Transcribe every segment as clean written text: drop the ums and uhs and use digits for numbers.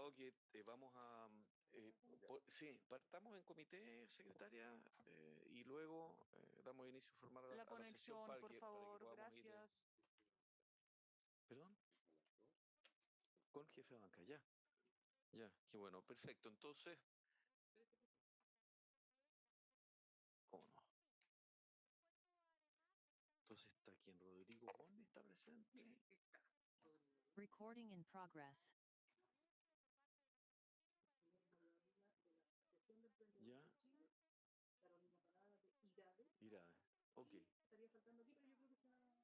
comunicado que vamos a... sí, partamos en comité, secretaria, y luego damos inicio formal a la sesión conexión, por favor, para que podamos gracias. ¿Perdón? Con jefe de banca, ya. Ya, qué bueno, perfecto. Entonces, ¿cómo no? Entonces está quien Rodrigo Bon está presente. Recording in progress. Ya. Irade. Ok.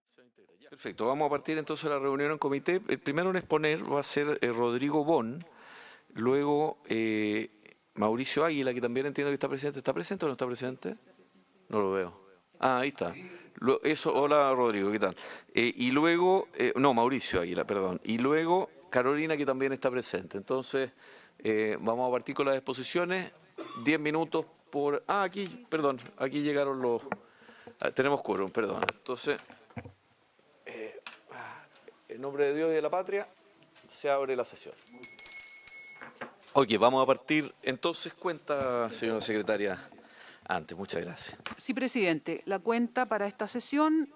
Se integra. Ya. Perfecto, vamos a partir entonces de la reunión en comité. El primero en exponer va a ser Rodrigo Bon, luego Mauricio Águila, que también entiendo que está presente. ¿Está presente o no está presente? No lo veo. Ah, ahí está. Hola Rodrigo, ¿qué tal? Y luego, no, Mauricio Águila, perdón. Y luego Carolina, que también está presente. Entonces, vamos a partir con las exposiciones. 10 minutos por... Ah, aquí, perdón, aquí llegaron los... tenemos quórum, perdón. Entonces, en nombre de Dios y de la patria, se abre la sesión. Ok, vamos a partir. Entonces, cuenta, señora secretaria, antes. Muchas gracias. Sí, presidente. La cuenta para esta sesión,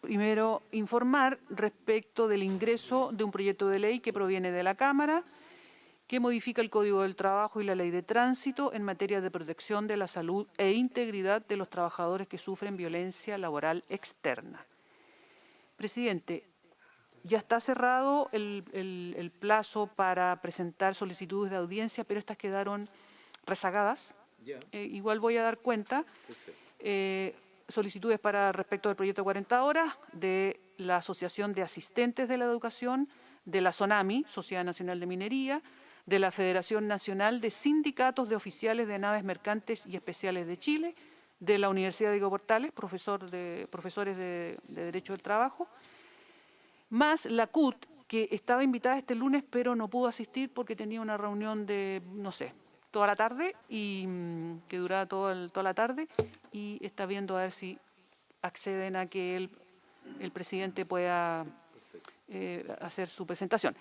primero informar respecto del ingreso de un proyecto de ley que proviene de la Cámara, que modifica el Código del Trabajo y la Ley de Tránsito en materia de protección de la salud e integridad de los trabajadores que sufren violencia laboral externa. Presidente, ya está cerrado el plazo para presentar solicitudes de audiencia, pero estas quedaron rezagadas. Igual voy a dar cuenta. Solicitudes para respecto del proyecto 40 horas, de la Asociación de Asistentes de la Educación, de la SONAMI, Sociedad Nacional de Minería, de la Federación Nacional de Sindicatos de Oficiales de Naves Mercantes y Especiales de Chile, de la Universidad de Diego Portales, profesores de Derecho del Trabajo, más la CUT, que estaba invitada este lunes, pero no pudo asistir porque tenía una reunión de, no sé, toda la tarde, y que duraba toda la tarde, y está viendo a ver si acceden a que el presidente pueda hacer su presentación.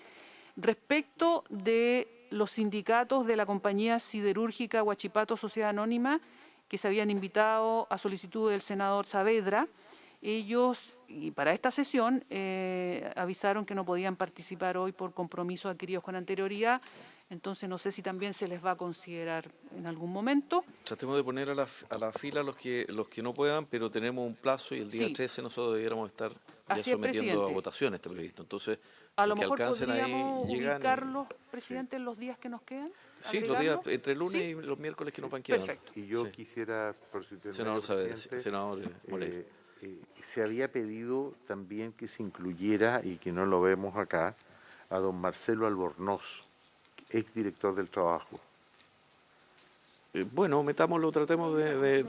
Respecto de los sindicatos de la compañía siderúrgica Huachipato Sociedad Anónima, que se habían invitado a solicitud del senador Saavedra, ellos, y para esta sesión, avisaron que no podían participar hoy por compromisos adquiridos con anterioridad. Entonces no sé si también se les va a considerar en algún momento. Tratemos de poner a la fila los que no puedan, pero tenemos un plazo y el día 13 nosotros debiéramos estar ya sometiendo a votación este proyecto. Entonces, a lo mejor podríamos ubicarlos, presidente, en los días que nos quedan. Sí, los días entre el lunes y los miércoles que nos van quedando. Perfecto. Y yo quisiera, por si te senador Saavedra, senador Moreno. Se había pedido también que se incluyera, y que no lo vemos acá, a don Marcelo Albornoz, exdirector del Trabajo. Bueno, metámoslo, tratemos de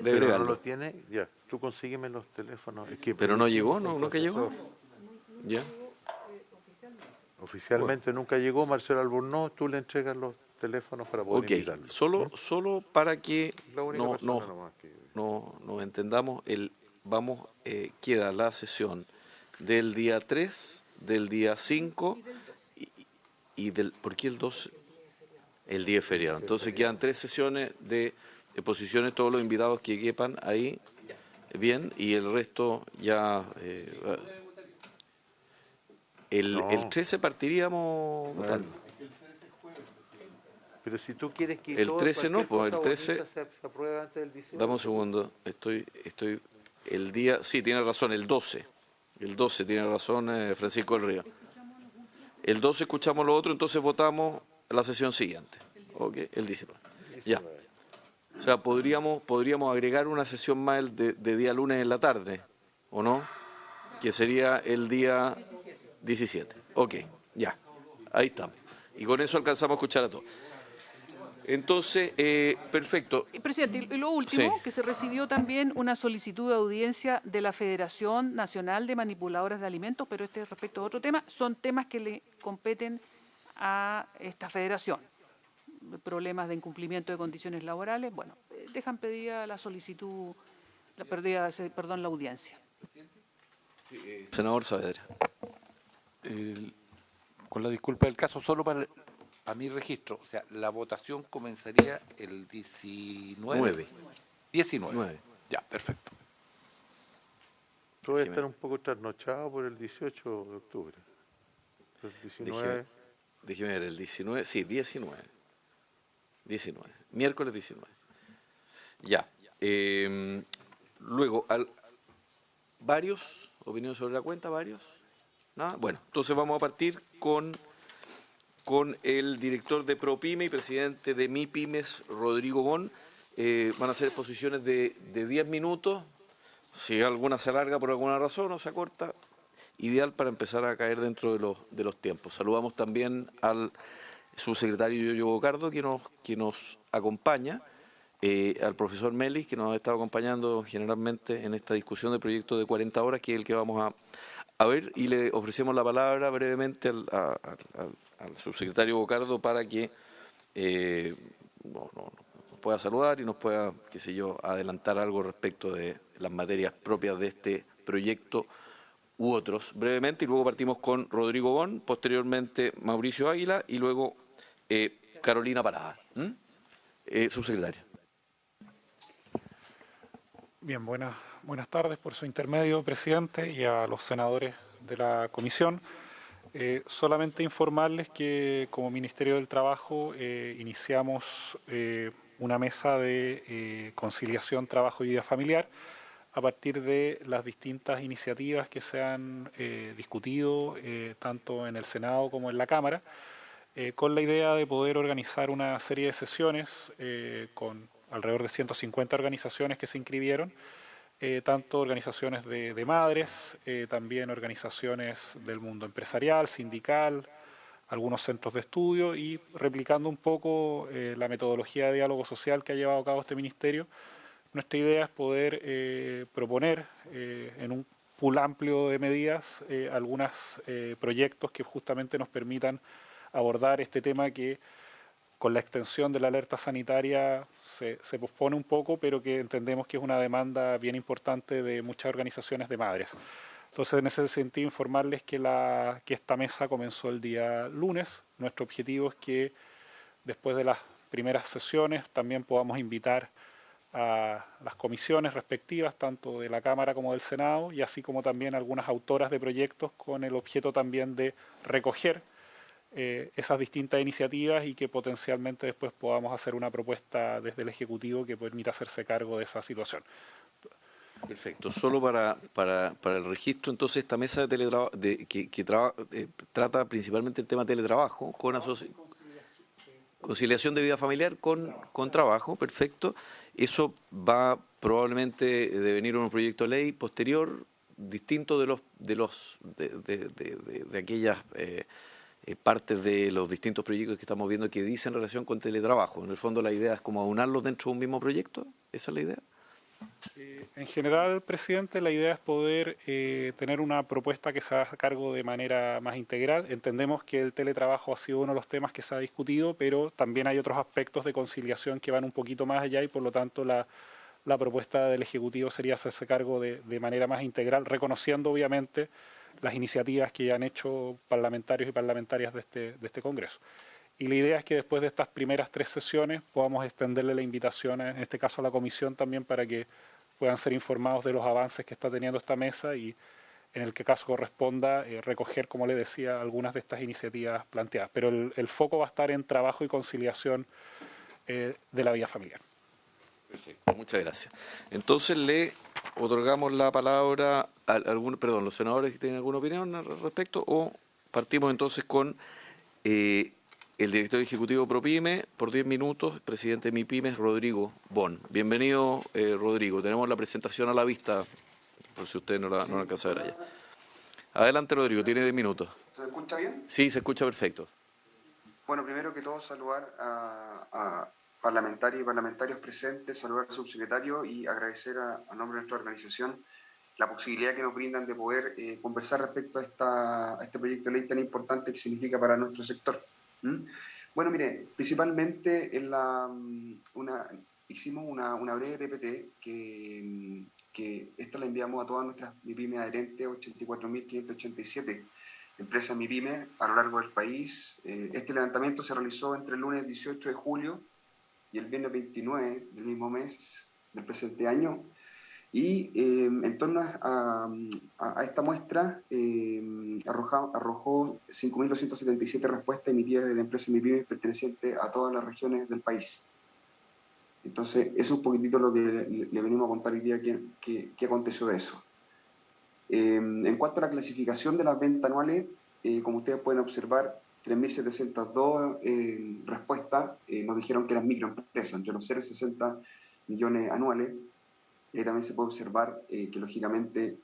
¿Pero no lo tiene? Ya, tú consígueme los teléfonos. Es que ¿Pero no llegó? ¿Nunca llegó? ¿Ya? Oficialmente nunca llegó Marcelo Albornoz, tú le entregas los teléfonos para poder invitarlo. Solo para que no entendamos, queda la sesión del día 3, del día 5 y del... ¿Por qué el 12? El día feriado. Entonces quedan 3 sesiones de exposiciones, todos los invitados que quepan ahí, bien, y el resto ya... el 13 partiríamos... Pero si tú quieres que el 13 no, pues el 13 se apruebe antes del 18. Dame un segundo, estoy el día, sí, tiene razón, el 12 tiene razón Francisco del Río. El 12 escuchamos lo otro, entonces votamos la sesión siguiente. Ok, el 19. Ya. O sea, podríamos agregar una sesión más de día lunes en la tarde, ¿o no? Que sería el día 17. Ok, ya. Ahí estamos. Y con eso alcanzamos a escuchar a todos. Entonces, perfecto. Presidente, y lo último, que se recibió también una solicitud de audiencia de la Federación Nacional de Manipuladoras de Alimentos, pero respecto a otro tema, son temas que le competen a esta federación. Problemas de incumplimiento de condiciones laborales, bueno, dejan pedida la solicitud, la audiencia. Senador Saavedra. Con la disculpa del caso, solo a mi registro, o sea, la votación comenzaría el 19. 19. 9. Ya, perfecto. Tú vas a estar un poco trasnochado por el 18 de octubre. El 19. Déjeme ver, el 19, sí, 19. 19, miércoles 19. Ya. Luego, varios, opiniones sobre la cuenta, varios. ¿Nada? Bueno, entonces vamos a partir con el director de ProPyme y presidente de MIPYMES, Rodrigo Bon. Van a ser exposiciones de 10 minutos. Si alguna se alarga por alguna razón o se acorta, ideal para empezar a caer dentro de los tiempos. Saludamos también al subsecretario Yoyo Bocardo, que nos acompaña, al profesor Melis, que nos ha estado acompañando generalmente en esta discusión del proyecto de 40 horas, que es el que vamos a ver, y le ofrecemos la palabra brevemente al subsecretario Bocardo para que nos pueda saludar y nos pueda, qué sé yo, adelantar algo respecto de las materias propias de este proyecto u otros, brevemente, y luego partimos con Rodrigo Bon, posteriormente Mauricio Águila y luego Carolina Parada. Subsecretario. Bien, buenas tardes por su intermedio, presidente, y a los senadores de la comisión. Solamente informarles que como Ministerio del Trabajo iniciamos una mesa de conciliación trabajo y vida familiar a partir de las distintas iniciativas que se han discutido tanto en el Senado como en la Cámara, con la idea de poder organizar una serie de sesiones con alrededor de 150 organizaciones que se inscribieron, tanto organizaciones de madres, también organizaciones del mundo empresarial, sindical, algunos centros de estudio, y replicando un poco la metodología de diálogo social que ha llevado a cabo este ministerio. Nuestra idea es poder proponer en un pool amplio de medidas algunos proyectos que justamente nos permitan abordar este tema que con la extensión de la alerta sanitaria se pospone un poco, pero que entendemos que es una demanda bien importante de muchas organizaciones de madres. Entonces, en ese sentido, informarles que esta mesa comenzó el día lunes. Nuestro objetivo es que después de las primeras sesiones también podamos invitar a las comisiones respectivas, tanto de la Cámara como del Senado, y así como también algunas autoras de proyectos con el objeto también de recoger esas distintas iniciativas y que potencialmente después podamos hacer una propuesta desde el Ejecutivo que permita hacerse cargo de esa situación. Perfecto. Solo para el registro, entonces, esta mesa de teletrabajo que trata principalmente el tema de teletrabajo, con conciliación de vida familiar con trabajo, perfecto. Eso va probablemente a devenir un proyecto de ley posterior, distinto de aquellas partes de los distintos proyectos que estamos viendo que dicen relación con teletrabajo. En el fondo la idea es como aunarlos dentro de un mismo proyecto. ¿Esa es la idea? En general, presidente, la idea es poder tener una propuesta que se haga cargo de manera más integral. Entendemos que el teletrabajo ha sido uno de los temas que se ha discutido, pero también hay otros aspectos de conciliación que van un poquito más allá y por lo tanto la propuesta del Ejecutivo sería hacerse cargo de manera más integral, reconociendo obviamente las iniciativas que ya han hecho parlamentarios y parlamentarias de este Congreso. Y la idea es que después de estas primeras 3 sesiones podamos extenderle la invitación, en este caso a la comisión también, para que puedan ser informados de los avances que está teniendo esta mesa y, en el que caso corresponda, recoger, como le decía, algunas de estas iniciativas planteadas. Pero el foco va a estar en trabajo y conciliación de la vida familiar. Perfecto, muchas gracias. Entonces le otorgamos la palabra a los senadores que tienen alguna opinión al respecto, o partimos entonces con el director ejecutivo ProPyme, por 10 minutos, presidente de MIPYMES, Rodrigo Bon. Bienvenido, Rodrigo. Tenemos la presentación a la vista, por si usted no la alcanza a ver allá. Adelante, Rodrigo, tiene 10 minutos. ¿Se me escucha bien? Sí, se escucha perfecto. Bueno, primero que todo saludar a parlamentarios y parlamentarios presentes, saludar al subsecretario y agradecer a nombre de nuestra organización la posibilidad que nos brindan de poder conversar respecto a este proyecto de ley tan importante que significa para nuestro sector. Bueno, mire, principalmente hicimos una breve PPT que esta la enviamos a todas nuestras MIPYMES adherentes, 84.587, empresas MIPYME a lo largo del país. Este levantamiento se realizó entre el lunes 18 de julio y el viernes 29 del mismo mes del presente año. Y en torno a esta muestra arrojó 5.277 respuestas emitidas de empresas MIPYME pertenecientes a todas las regiones del país. Entonces, eso es un poquitito lo que le venimos a contar hoy día que aconteció de eso. En cuanto a la clasificación de las ventas anuales, como ustedes pueden observar, 3.702 respuestas nos dijeron que eran microempresas, entre los 0 y 60 millones anuales. También se puede observar que, lógicamente,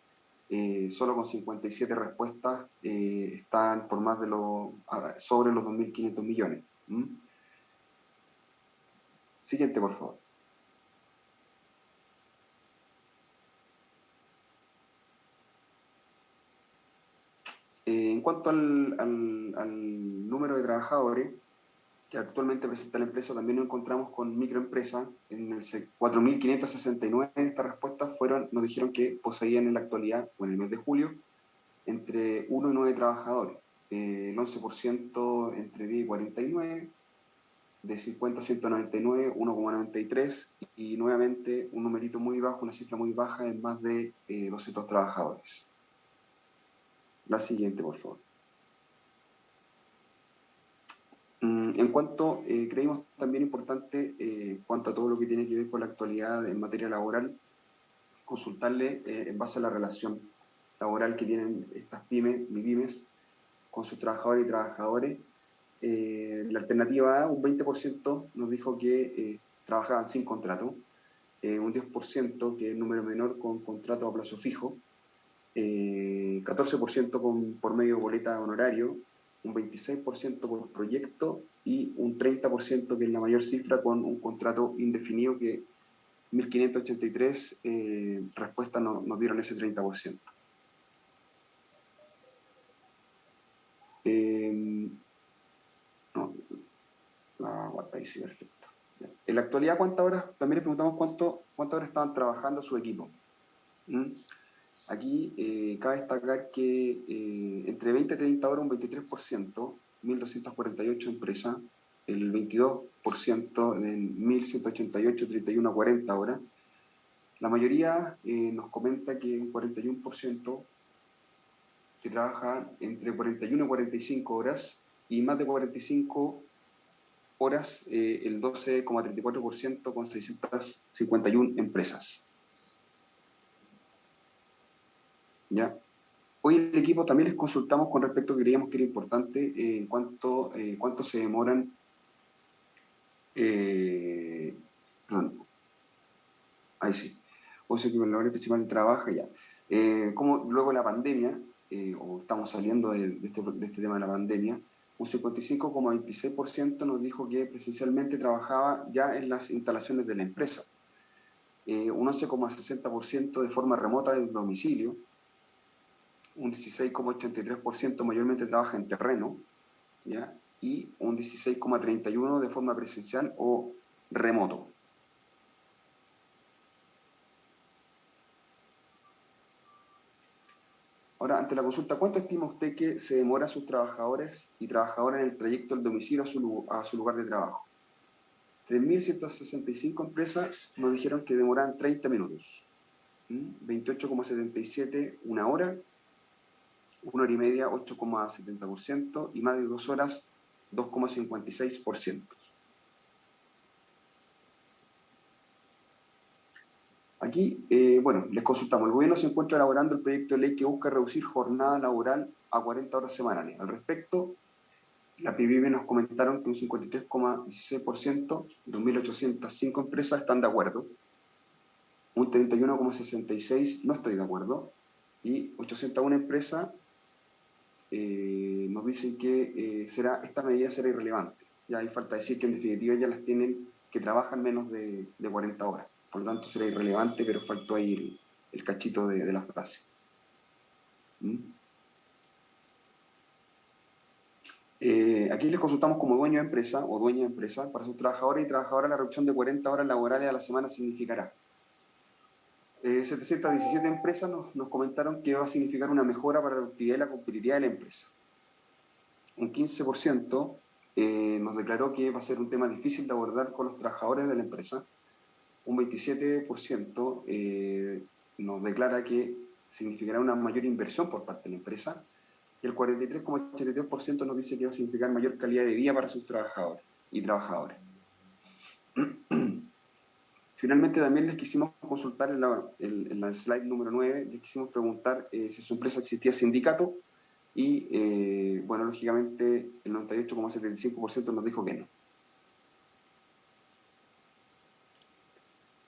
solo con 57 respuestas están por más de sobre los 2.500 millones. Siguiente, por favor. En cuanto al número de trabajadores que actualmente presenta la empresa, también nos encontramos con microempresas. En el 4.569 de estas respuestas nos dijeron que poseían en la actualidad, o en el mes de julio, entre 1 y 9 trabajadores. El 11% entre 10 y 49, de 50 a 199, 1,93, y nuevamente un numerito muy bajo, una cifra muy baja en más de 200 trabajadores. La siguiente, por favor. En cuanto, creímos también importante, en cuanto a todo lo que tiene que ver con la actualidad en materia laboral, consultarle en base a la relación laboral que tienen estas MIPYMES con sus trabajadores y trabajadores. La alternativa A, un 20% nos dijo que trabajaban sin contrato, un 10%, que es el número menor, con contrato a plazo fijo, 14% por medio de boleta de honorario, un 26% por proyecto y un 30%, que es la mayor cifra, con un contrato indefinido, que 1.583 respuestas nos dieron ese 30%. Ahí sí, perfecto. En la actualidad, ¿cuántas horas? También le preguntamos cuántas horas estaban trabajando su equipo. Aquí cabe destacar que entre 20 y 30 horas, un 23%, 1.248 empresas, el 22% en 1.188, 31 a 40 horas. La mayoría nos comenta que un 41% que trabaja entre 41 y 45 horas, y más de 45 horas, el 12,34%, con 651 empresas. ¿Ya? Hoy el equipo también les consultamos con respecto a que creíamos que era importante cuánto se demoran, perdón, ahí sí, o sea que el horario principal trabaja ya. Como luego de la pandemia, o estamos saliendo de este tema de la pandemia, un 55,26% nos dijo que presencialmente trabajaba ya en las instalaciones de la empresa, un 11,60% de forma remota del domicilio, un 16,83% mayormente trabaja en terreno, ¿ya? Y un 16,31% de forma presencial o remoto. Ahora, ante la consulta, ¿cuánto estima usted que se demora sus trabajadores y trabajadoras en el trayecto del domicilio a su lugar de trabajo? 3.165 empresas nos dijeron que demoran 30 minutos, 28,77 una hora y media 8,70%, y más de 2 horas 2,56%. Aquí, bueno, les consultamos. El gobierno se encuentra elaborando el proyecto de ley que busca reducir jornada laboral a 40 horas semanales. Al respecto, la PYME nos comentaron que un 53,16%, 2.805 empresas están de acuerdo, un 31,66% no estoy de acuerdo, y 801 empresas nos dicen que esta medida será irrelevante. Ya hay falta decir que en definitiva ya las tienen, que trabajan menos de 40 horas. Por lo tanto será irrelevante, pero faltó ahí el cachito de la frase. Aquí les consultamos como dueño de empresa o dueña de empresa. Para sus trabajadores y trabajadoras, la reducción de 40 horas laborales a la semana significará. 717 empresas nos comentaron que va a significar una mejora para la productividad y la competitividad de la empresa. un 15% nos declaró que va a ser un tema difícil de abordar con los trabajadores de la empresa. Un 27% nos declara que significará una mayor inversión por parte de la empresa. Y el 43,82% nos dice que va a significar mayor calidad de vida para sus trabajadores y trabajadoras. Finalmente también les quisimos consultar en la slide número 9, les quisimos preguntar si en su empresa existía sindicato y, bueno, lógicamente el 98,75% nos dijo que no.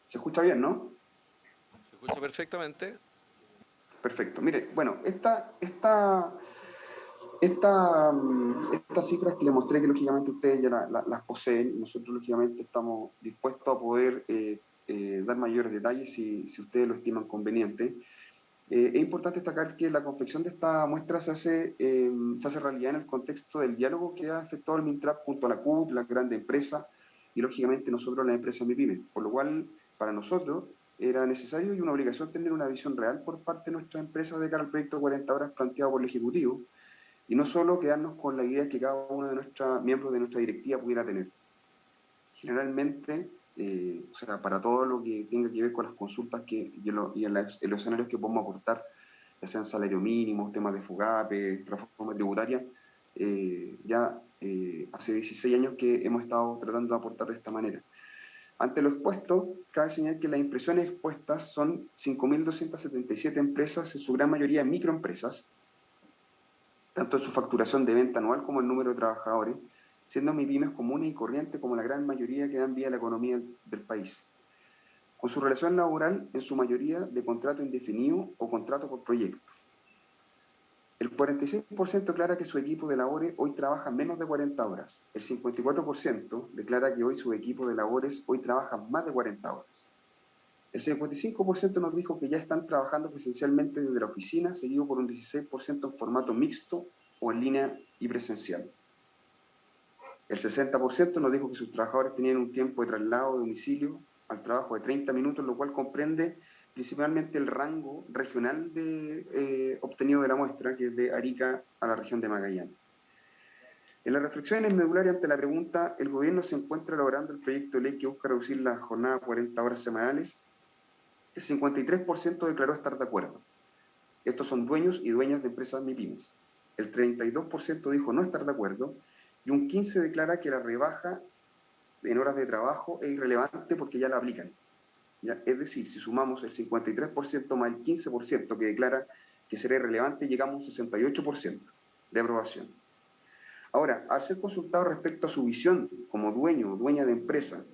¿Se escucha bien, no? Se escucha perfectamente. Perfecto. Mire, bueno, estas cifras que le mostré, que lógicamente ustedes ya las poseen, nosotros lógicamente estamos dispuestos a poder dar mayores detalles si ustedes lo estiman conveniente. Es importante destacar que la confección de esta muestra se hace realidad en el contexto del diálogo que ha efectuado el MINTRAP junto a la CUT, la grande empresa y lógicamente nosotros, la empresa MIPYME, por lo cual para nosotros era necesario y una obligación tener una visión real por parte de nuestras empresas de cara al proyecto 40 horas planteado por el Ejecutivo, y no solo quedarnos con la idea que cada uno de nuestros miembros de nuestra directiva pudiera tener. Generalmente, o sea, para todo lo que tenga que ver con las consultas y en los escenarios que podemos aportar, ya sean salario mínimo, temas de FUGAPE, reforma tributaria, hace 16 años que hemos estado tratando de aportar de esta manera. Ante lo expuesto, cabe señalar que las impresiones expuestas son 5.277 empresas, en su gran mayoría microempresas, tanto en su facturación de venta anual como el número de trabajadores, siendo MIPYMES comunes y corrientes como la gran mayoría que dan vía a la economía del país. Con su relación laboral, en su mayoría de contrato indefinido o contrato por proyecto. El 46% declara que su equipo de labores hoy trabaja menos de 40 horas. El 54% declara que hoy su equipo de labores hoy trabaja más de 40 horas. El 55% nos dijo que ya están trabajando presencialmente desde la oficina, seguido por un 16% en formato mixto o en línea y presencial. El 60% nos dijo que sus trabajadores tenían un tiempo de traslado de domicilio al trabajo de 30 minutos, lo cual comprende principalmente el rango regional obtenido de la muestra, que es de Arica a la región de Magallanes. En las reflexiones medulares ante la pregunta, ¿el gobierno se encuentra elaborando el proyecto de ley que busca reducir la jornada a 40 horas semanales? El 53% declaró estar de acuerdo. Estos son dueños y dueñas de empresas MIPYMES. El 32% dijo no estar de acuerdo y un 15% declara que la rebaja en horas de trabajo es irrelevante porque ya la aplican. ¿Ya? Es decir, si sumamos el 53% más el 15% que declara que será irrelevante, llegamos a un 68% de aprobación. Ahora, al ser consultado respecto a su visión como dueño o dueña de empresa,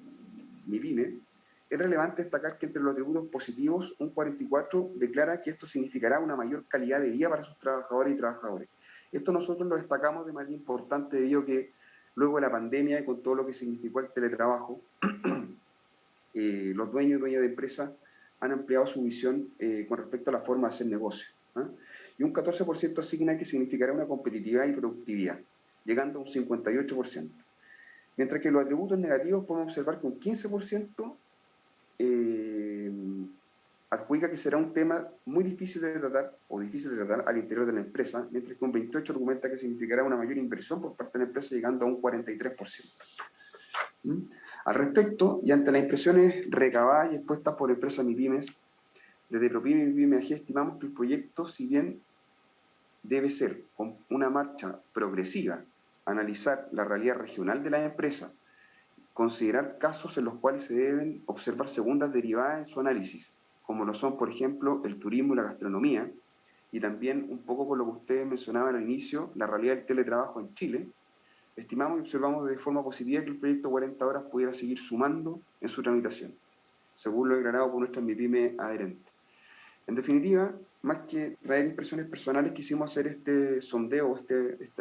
MIPYME, es relevante destacar que entre los atributos positivos, un 44% declara que esto significará una mayor calidad de vida para sus trabajadores y trabajadoras. Esto nosotros lo destacamos de manera importante debido a que luego de la pandemia y con todo lo que significó el teletrabajo, los dueños y dueñas de empresas han ampliado su visión con respecto a la forma de hacer negocio. Y un 14% asigna que significará una competitividad y productividad, llegando a un 58%. Mientras que los atributos negativos podemos observar que un 15% adjudica que será un tema muy difícil de tratar o difícil de tratar al interior de la empresa, mientras que un 28% argumenta que significará una mayor inversión por parte de la empresa, llegando a un 43%. Al respecto, y ante las impresiones recabadas y expuestas por empresas MIPYMES, desde ProPyme y MIPYME AG estimamos que el proyecto, si bien debe ser con una marcha progresiva, analizar la realidad regional de las empresas, considerar casos en los cuales se deben observar segundas derivadas en su análisis, como lo son, por ejemplo, el turismo y la gastronomía, y también un poco con lo que ustedes mencionaban al inicio, la realidad del teletrabajo en Chile. Estimamos y observamos de forma positiva que el proyecto 40 horas pudiera seguir sumando en su tramitación, según lo declarado por nuestra MIPYME adherente. En definitiva, más que traer impresiones personales, quisimos hacer este sondeo,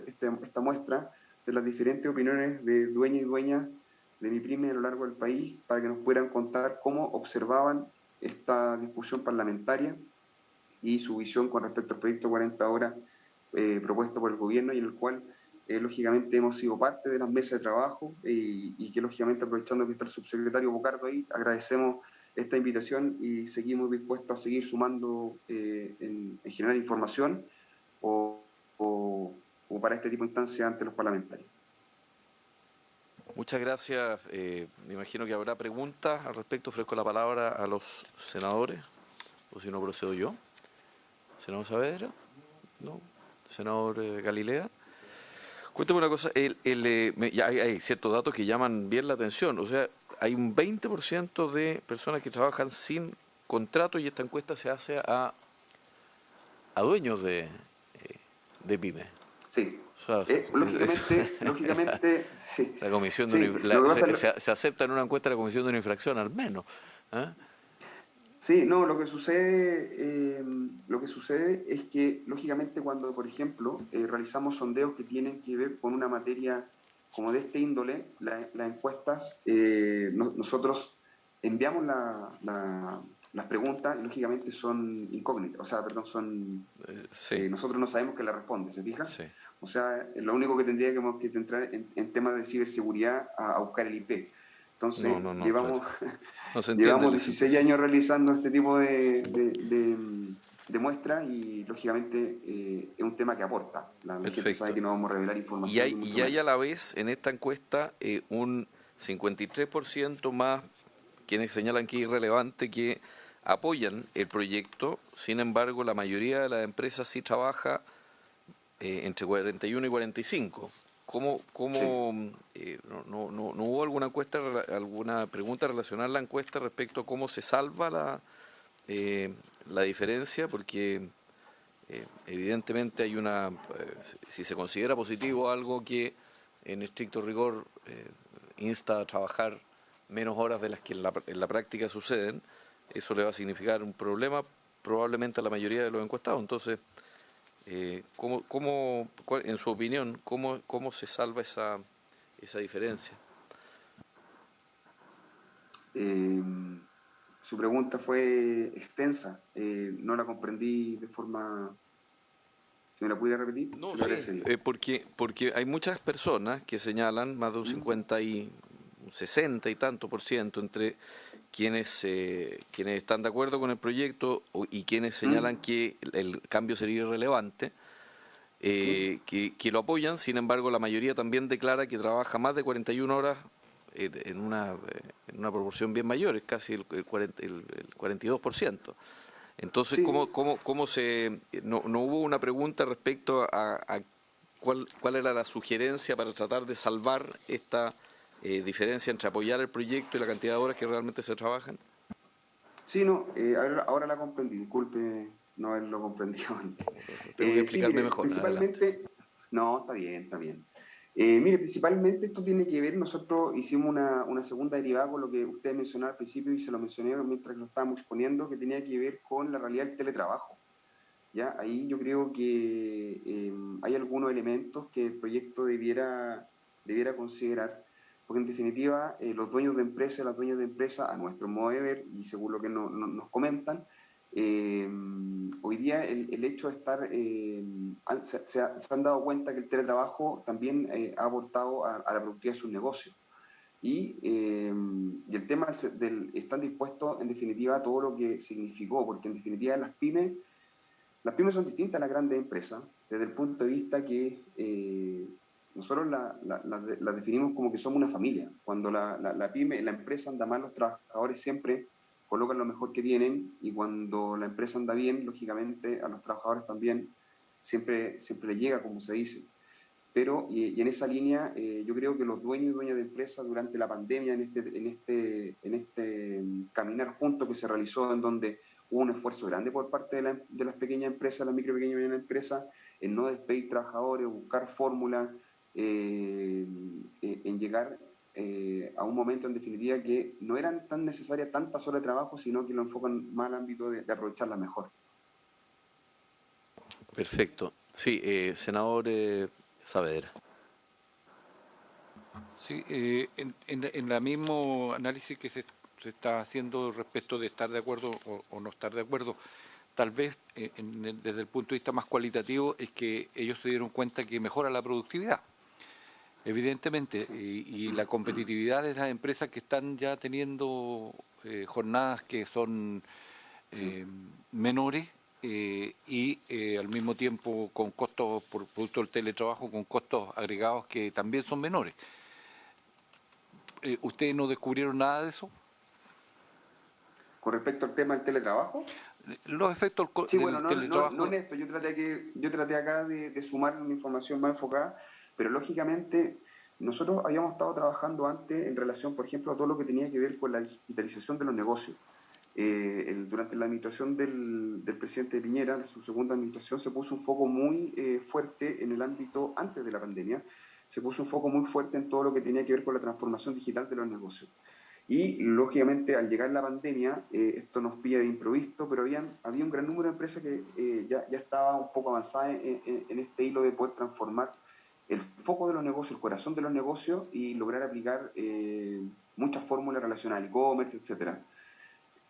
esta muestra de las diferentes opiniones de dueños y dueñas de MIPYME a lo largo del país, para que nos puedan contar cómo observaban esta discusión parlamentaria y su visión con respecto al proyecto 40 horas propuesto por el gobierno, y en el cual lógicamente hemos sido parte de las mesas de trabajo y que lógicamente, aprovechando que está el subsecretario Bocardo ahí, agradecemos esta invitación y seguimos dispuestos a seguir sumando en generar información o o para este tipo de instancias ante los parlamentarios. Muchas gracias. Me imagino que habrá preguntas al respecto. Ofrezco la palabra a los senadores, o si no procedo yo. Senador Saavedra, ¿no? Senador Galilea. Cuéntame una cosa, ya hay ciertos datos que llaman bien la atención. O sea, hay un 20% de personas que trabajan sin contrato y esta encuesta se hace a dueños de pymes. Sí. O sea, Lógicamente, sí. La comisión Sí, se acepta en una encuesta la comisión de una infracción al menos. ¿Eh? Sí, no, lo que sucede es que, lógicamente, cuando, por ejemplo, realizamos sondeos que tienen que ver con una materia como de este índole, las encuestas, nosotros enviamos las preguntas y, lógicamente, son incógnitas, o sea, perdón, Sí. nosotros no sabemos qué le responde, ¿se fija? Sí. O sea, lo único que tendríamos que entrar en temas de ciberseguridad a buscar el IP. Entonces, llevamos, claro. No se entiende llevamos el 16 años realizando este tipo de muestras y, lógicamente, es un tema que aporta. La gente sabe que no vamos a revelar información. Y hay a la vez en esta encuesta un 53% más quienes señalan que es irrelevante que apoyan el proyecto. Sin embargo, la mayoría de las empresas sí trabaja entre 41 y 45. ¿Cómo no hubo alguna encuesta, alguna pregunta relacionada a la encuesta respecto a cómo se salva la diferencia? Porque evidentemente hay si se considera positivo algo que en estricto rigor insta a trabajar menos horas de las que en la práctica suceden, eso le va a significar un problema probablemente a la mayoría de los encuestados. Entonces, en su opinión, cómo se salva esa diferencia? Su pregunta fue extensa, no la comprendí de forma... ¿Me la pudiera repetir? No, sí, porque hay muchas personas que señalan, más de un 50 y un 60 y tanto por ciento entre quienes están de acuerdo con el proyecto y quienes señalan que el cambio sería irrelevante, que lo apoyan. Sin embargo, la mayoría también declara que trabaja más de 41 horas en una proporción bien mayor, es casi el 42%. Entonces, Sí. ¿cómo no hubo una pregunta respecto a cuál era la sugerencia para tratar de salvar esta diferencia entre apoyar el proyecto y la cantidad de horas que realmente se trabajan? Sí, no, ahora la comprendí, disculpe no haberlo comprendido antes. Tengo que explicarme mire, mejor. Principalmente, Adelante. no, está bien, está bien. Mire, principalmente esto tiene que ver, nosotros hicimos una segunda derivada con lo que usted mencionó al principio y se lo mencioné mientras lo estábamos exponiendo, que tenía que ver con la realidad del teletrabajo. ¿Ya? Ahí yo creo que hay algunos elementos que el proyecto debiera considerar, porque en definitiva los dueños de empresas, las dueñas de empresas, a nuestro modo de ver, y según lo que nos comentan, hoy día el hecho de estar, se han dado cuenta que el teletrabajo también ha aportado a la productividad de sus negocios. Y el tema están dispuestos en definitiva a todo lo que significó, porque en definitiva las pymes son distintas a las grandes empresas, desde el punto de vista que nosotros las definimos como que somos una familia. Cuando la pyme, la empresa anda mal, los trabajadores siempre colocan lo mejor que tienen, y cuando la empresa anda bien, lógicamente a los trabajadores también siempre le llega, como se dice. Pero, y en esa línea, yo creo que los dueños y dueñas de empresas durante la pandemia, en este caminar juntos que se realizó, en donde hubo un esfuerzo grande por parte de las pequeñas empresas, las micro, pequeñas y medianas empresas, en no despedir trabajadores, buscar fórmulas, en llegar a un momento, en definitiva, que no eran tan necesarias tantas horas de trabajo, sino que lo enfocan más al ámbito de aprovecharlas mejor. Perfecto. Sí, senador Saavedra. Sí, en el mismo análisis que se está haciendo respecto de estar de acuerdo o no estar de acuerdo, tal vez desde el punto de vista más cualitativo es que ellos se dieron cuenta que mejora la productividad, evidentemente, y la competitividad de las empresas que están ya teniendo jornadas que son menores, y al mismo tiempo con costos por producto del teletrabajo, con costos agregados que también son menores. ¿Ustedes no descubrieron nada de eso? Con respecto al tema del teletrabajo, Los efectos sí, bueno, del no teletrabajo. en esto, yo traté acá de sumar una información más enfocada, pero lógicamente nosotros habíamos estado trabajando antes en relación, por ejemplo, a todo lo que tenía que ver con la digitalización de los negocios. Durante la administración del presidente Piñera, su segunda administración, se puso un foco muy fuerte en el ámbito antes de la pandemia, se puso un foco muy fuerte en todo lo que tenía que ver con la transformación digital de los negocios. Y lógicamente al llegar la pandemia, esto nos pilla de improviso, pero había un gran número de empresas que ya estaba un poco avanzada en este hilo de poder transformar el foco de los negocios, el corazón de los negocios y lograr aplicar muchas fórmulas relacionadas al e-commerce, etcétera.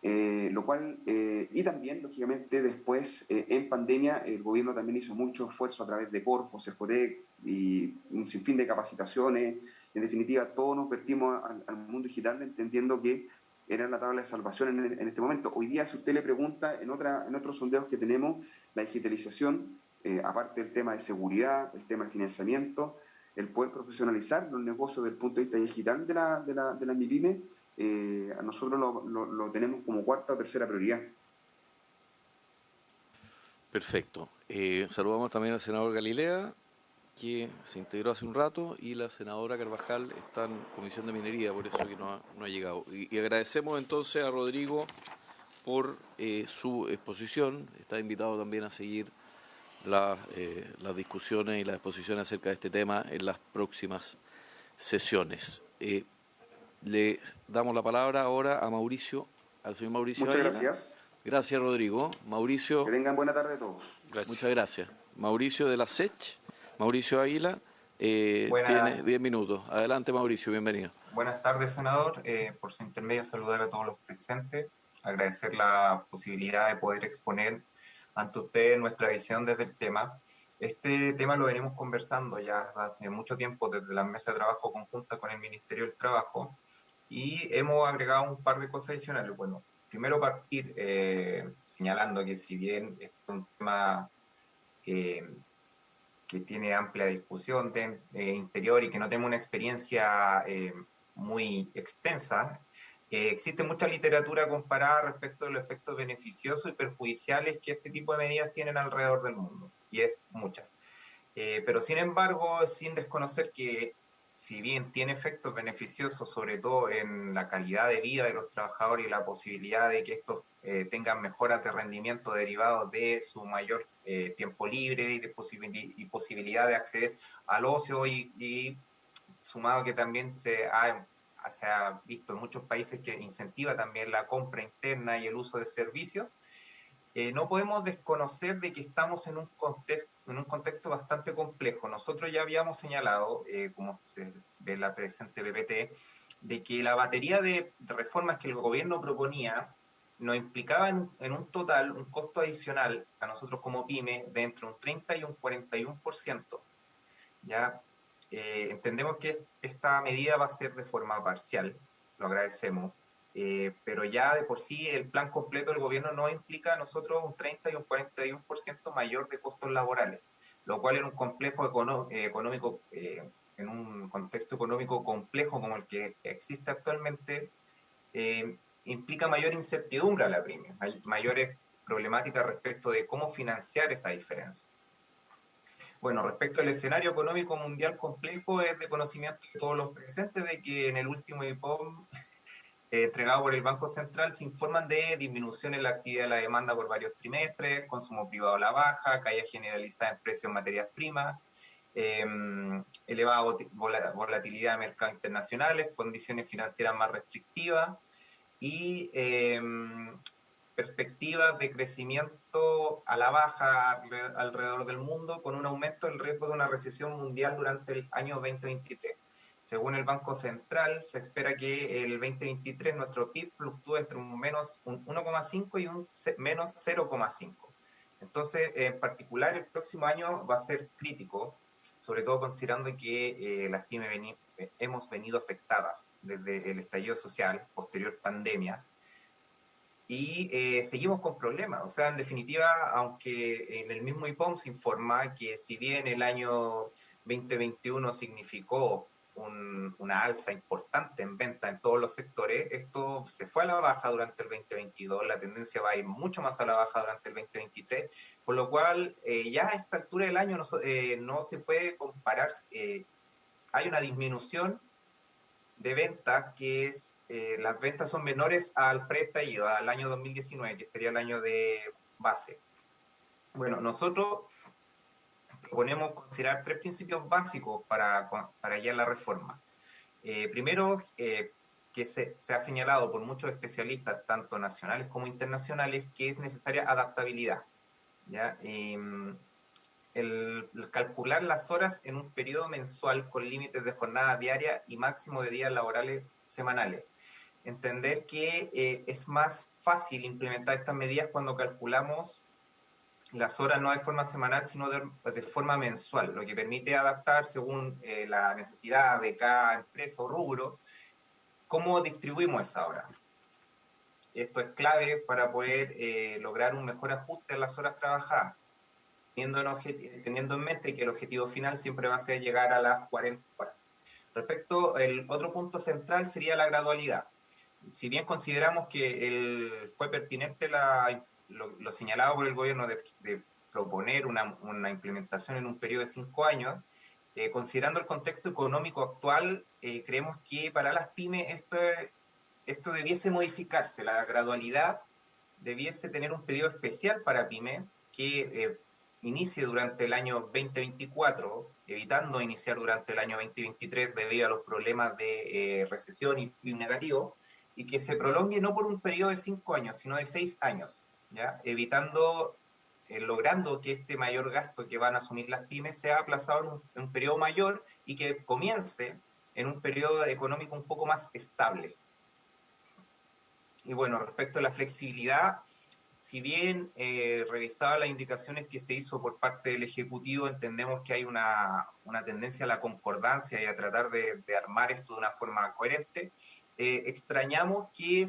Lo cual, y también, lógicamente, después, en pandemia, el gobierno también hizo mucho esfuerzo a través de Corfo, Cercotec y un sinfín de capacitaciones. En definitiva, todos nos vertimos al mundo digital entendiendo que era la tabla de salvación en este momento. Hoy día, si usted le pregunta en otros sondeos que tenemos, la digitalización, aparte del tema de seguridad, el tema de financiamiento, el poder profesionalizar los negocios desde el punto de vista digital de la MIPYME, a nosotros lo tenemos como cuarta o tercera prioridad. Perfecto. Saludamos también al senador Galilea, que se integró hace un rato, y la senadora Carvajal está en Comisión de Minería, por eso que no ha llegado. Y agradecemos entonces a Rodrigo por su exposición. Está invitado también a seguir las discusiones y las exposiciones acerca de este tema en las próximas sesiones. Le damos la palabra ahora a Mauricio, al señor Mauricio Muchas Águila. gracias. Gracias, Rodrigo. Mauricio. Que tengan buena tarde a todos. Gracias. Muchas gracias. Mauricio de la SECH, Mauricio Águila, tiene 10 minutos. Adelante, Mauricio, bienvenido. Buenas tardes, senador. Por su intermedio, saludar a todos los presentes, agradecer la posibilidad de poder exponer ante ustedes nuestra visión desde el tema. Este tema lo venimos conversando ya hace mucho tiempo desde la mesa de trabajo conjunta con el Ministerio del Trabajo y hemos agregado un par de cosas adicionales. Bueno, primero partir señalando que si bien este es un tema que tiene amplia discusión interior y que no tenemos una experiencia muy extensa, existe mucha literatura comparada respecto de los efectos beneficiosos y perjudiciales que este tipo de medidas tienen alrededor del mundo, y es mucha. Pero sin embargo, sin desconocer que si bien tiene efectos beneficiosos, sobre todo en la calidad de vida de los trabajadores y la posibilidad de que estos tengan mejoras de rendimiento derivados de su mayor tiempo libre y posibilidad de acceder al ocio y sumado que también se ha visto en muchos países que incentiva también la compra interna y el uso de servicios, no podemos desconocer de que estamos en un contexto bastante complejo. Nosotros ya habíamos señalado, como se ve en la presente PPT, de que la batería de reformas que el gobierno proponía nos implicaba en un total un costo adicional a nosotros como PYME de entre un 30 y un 41%. Ya entendemos que esta medida va a ser de forma parcial, lo agradecemos, pero ya de por sí el plan completo del gobierno no implica a nosotros un 30 y un 41% mayor de costos laborales, lo cual en un complejo económico, en un contexto económico complejo como el que existe actualmente, implica mayor incertidumbre a la PYME, mayores problemáticas respecto de cómo financiar esa diferencia. Bueno, respecto al escenario económico mundial complejo, es de conocimiento de todos los presentes de que en el último IPOM entregado por el Banco Central se informan de disminución en la actividad de la demanda por varios trimestres, consumo privado a la baja, caída generalizada en precios de materias primas, elevada volatilidad de mercados internacionales, condiciones financieras más restrictivas y perspectivas de crecimiento a la baja alrededor del mundo, con un aumento del riesgo de una recesión mundial durante el año 2023. Según el Banco Central, se espera que el 2023 nuestro PIB fluctúe entre un menos 1,5 y un menos 0,5. Entonces, en particular, el próximo año va a ser crítico, sobre todo considerando que las pymes hemos venido afectadas desde el estallido social, posterior pandemia, y seguimos con problemas. O sea, en definitiva, aunque en el mismo IPOM se informa que si bien el año 2021 significó una alza importante en venta en todos los sectores, esto se fue a la baja durante el 2022, la tendencia va a ir mucho más a la baja durante el 2023, por lo cual ya a esta altura del año no se puede comparar, hay una disminución de ventas que es, las ventas son menores al preestallido, al año 2019, que sería el año de base. Bueno, nosotros proponemos considerar 3 principios básicos para guiar la reforma. Primero, que se ha señalado por muchos especialistas, tanto nacionales como internacionales, que es necesaria adaptabilidad. ¿Ya? El calcular las horas en un periodo mensual con límites de jornada diaria y máximo de días laborales semanales. Entender que es más fácil implementar estas medidas cuando calculamos las horas no de forma semanal, sino de forma mensual, lo que permite adaptar según la necesidad de cada empresa o rubro, cómo distribuimos esa hora. Esto es clave para poder lograr un mejor ajuste a las horas trabajadas, teniendo en mente que el objetivo final siempre va a ser llegar a las 40 horas. Respecto, el otro punto central sería la gradualidad. Si bien consideramos que fue pertinente lo señalado por el gobierno de proponer una implementación en un periodo de 5 años, considerando el contexto económico actual, creemos que para las pymes esto debiese modificarse. La gradualidad debiese tener un periodo especial para pymes que inicie durante el año 2024, evitando iniciar durante el año 2023 debido a los problemas de recesión y PIB negativo, y que se prolongue no por un periodo de 5 años, sino de 6 años, ¿ya? Evitando, logrando que este mayor gasto que van a asumir las pymes sea aplazado en un periodo mayor y que comience en un periodo económico un poco más estable. Y bueno, respecto a la flexibilidad, si bien revisaba las indicaciones que se hizo por parte del Ejecutivo, entendemos que hay una tendencia a la concordancia y a tratar de armar esto de una forma coherente. Extrañamos que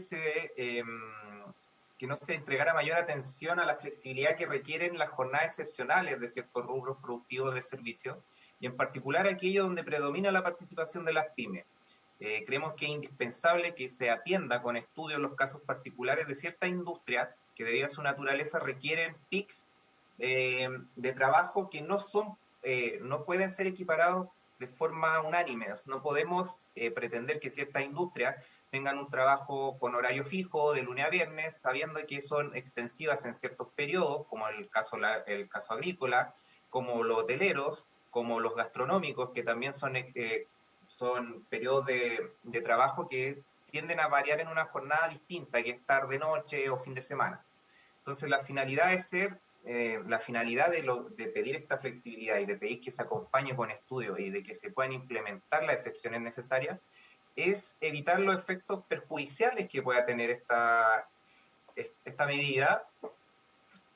no se entregara mayor atención a la flexibilidad que requieren las jornadas excepcionales de ciertos rubros productivos de servicio, y en particular aquellos donde predomina la participación de las pymes. Creemos que es indispensable que se atienda con estudios los casos particulares de ciertas industrias que debido a su naturaleza requieren PICs de trabajo que no pueden ser equiparados de forma unánime. No podemos pretender que ciertas industrias tengan un trabajo con horario fijo de lunes a viernes, sabiendo que son extensivas en ciertos periodos, como el caso agrícola, como los hoteleros, como los gastronómicos, que también son periodos de trabajo que tienden a variar en una jornada distinta, que es tarde, noche o fin de semana. Entonces, la finalidad de pedir esta flexibilidad y de pedir que se acompañe con estudios y de que se puedan implementar las excepciones necesarias es evitar los efectos perjudiciales que pueda tener esta medida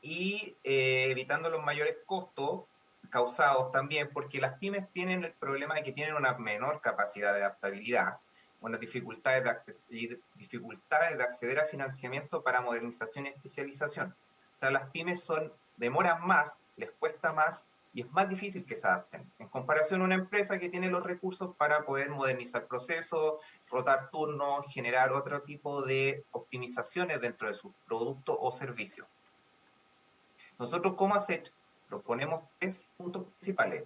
y evitando los mayores costos causados también porque las pymes tienen el problema de que tienen una menor capacidad de adaptabilidad, unas dificultades de acceder a financiamiento para modernización y especialización. O sea, las pymes demoran más, les cuesta más y es más difícil que se adapten, en comparación a una empresa que tiene los recursos para poder modernizar procesos, rotar turnos, generar otro tipo de optimizaciones dentro de sus productos o servicios. Nosotros como ASECH proponemos 3 puntos principales.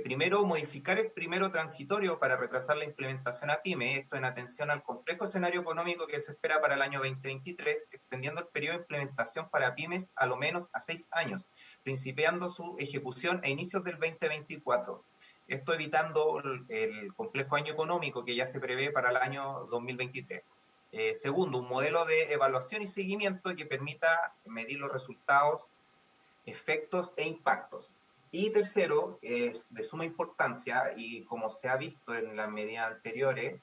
Primero, modificar el primero transitorio para retrasar la implementación a PYME, esto en atención al complejo escenario económico que se espera para el año 2023, extendiendo el periodo de implementación para pymes a lo menos a 6 años, principiando su ejecución a inicios del 2024. Esto evitando el complejo año económico que ya se prevé para el año 2023. Segundo, un modelo de evaluación y seguimiento que permita medir los resultados, efectos e impactos. Y tercero, es de suma importancia, y como se ha visto en las medidas anteriores,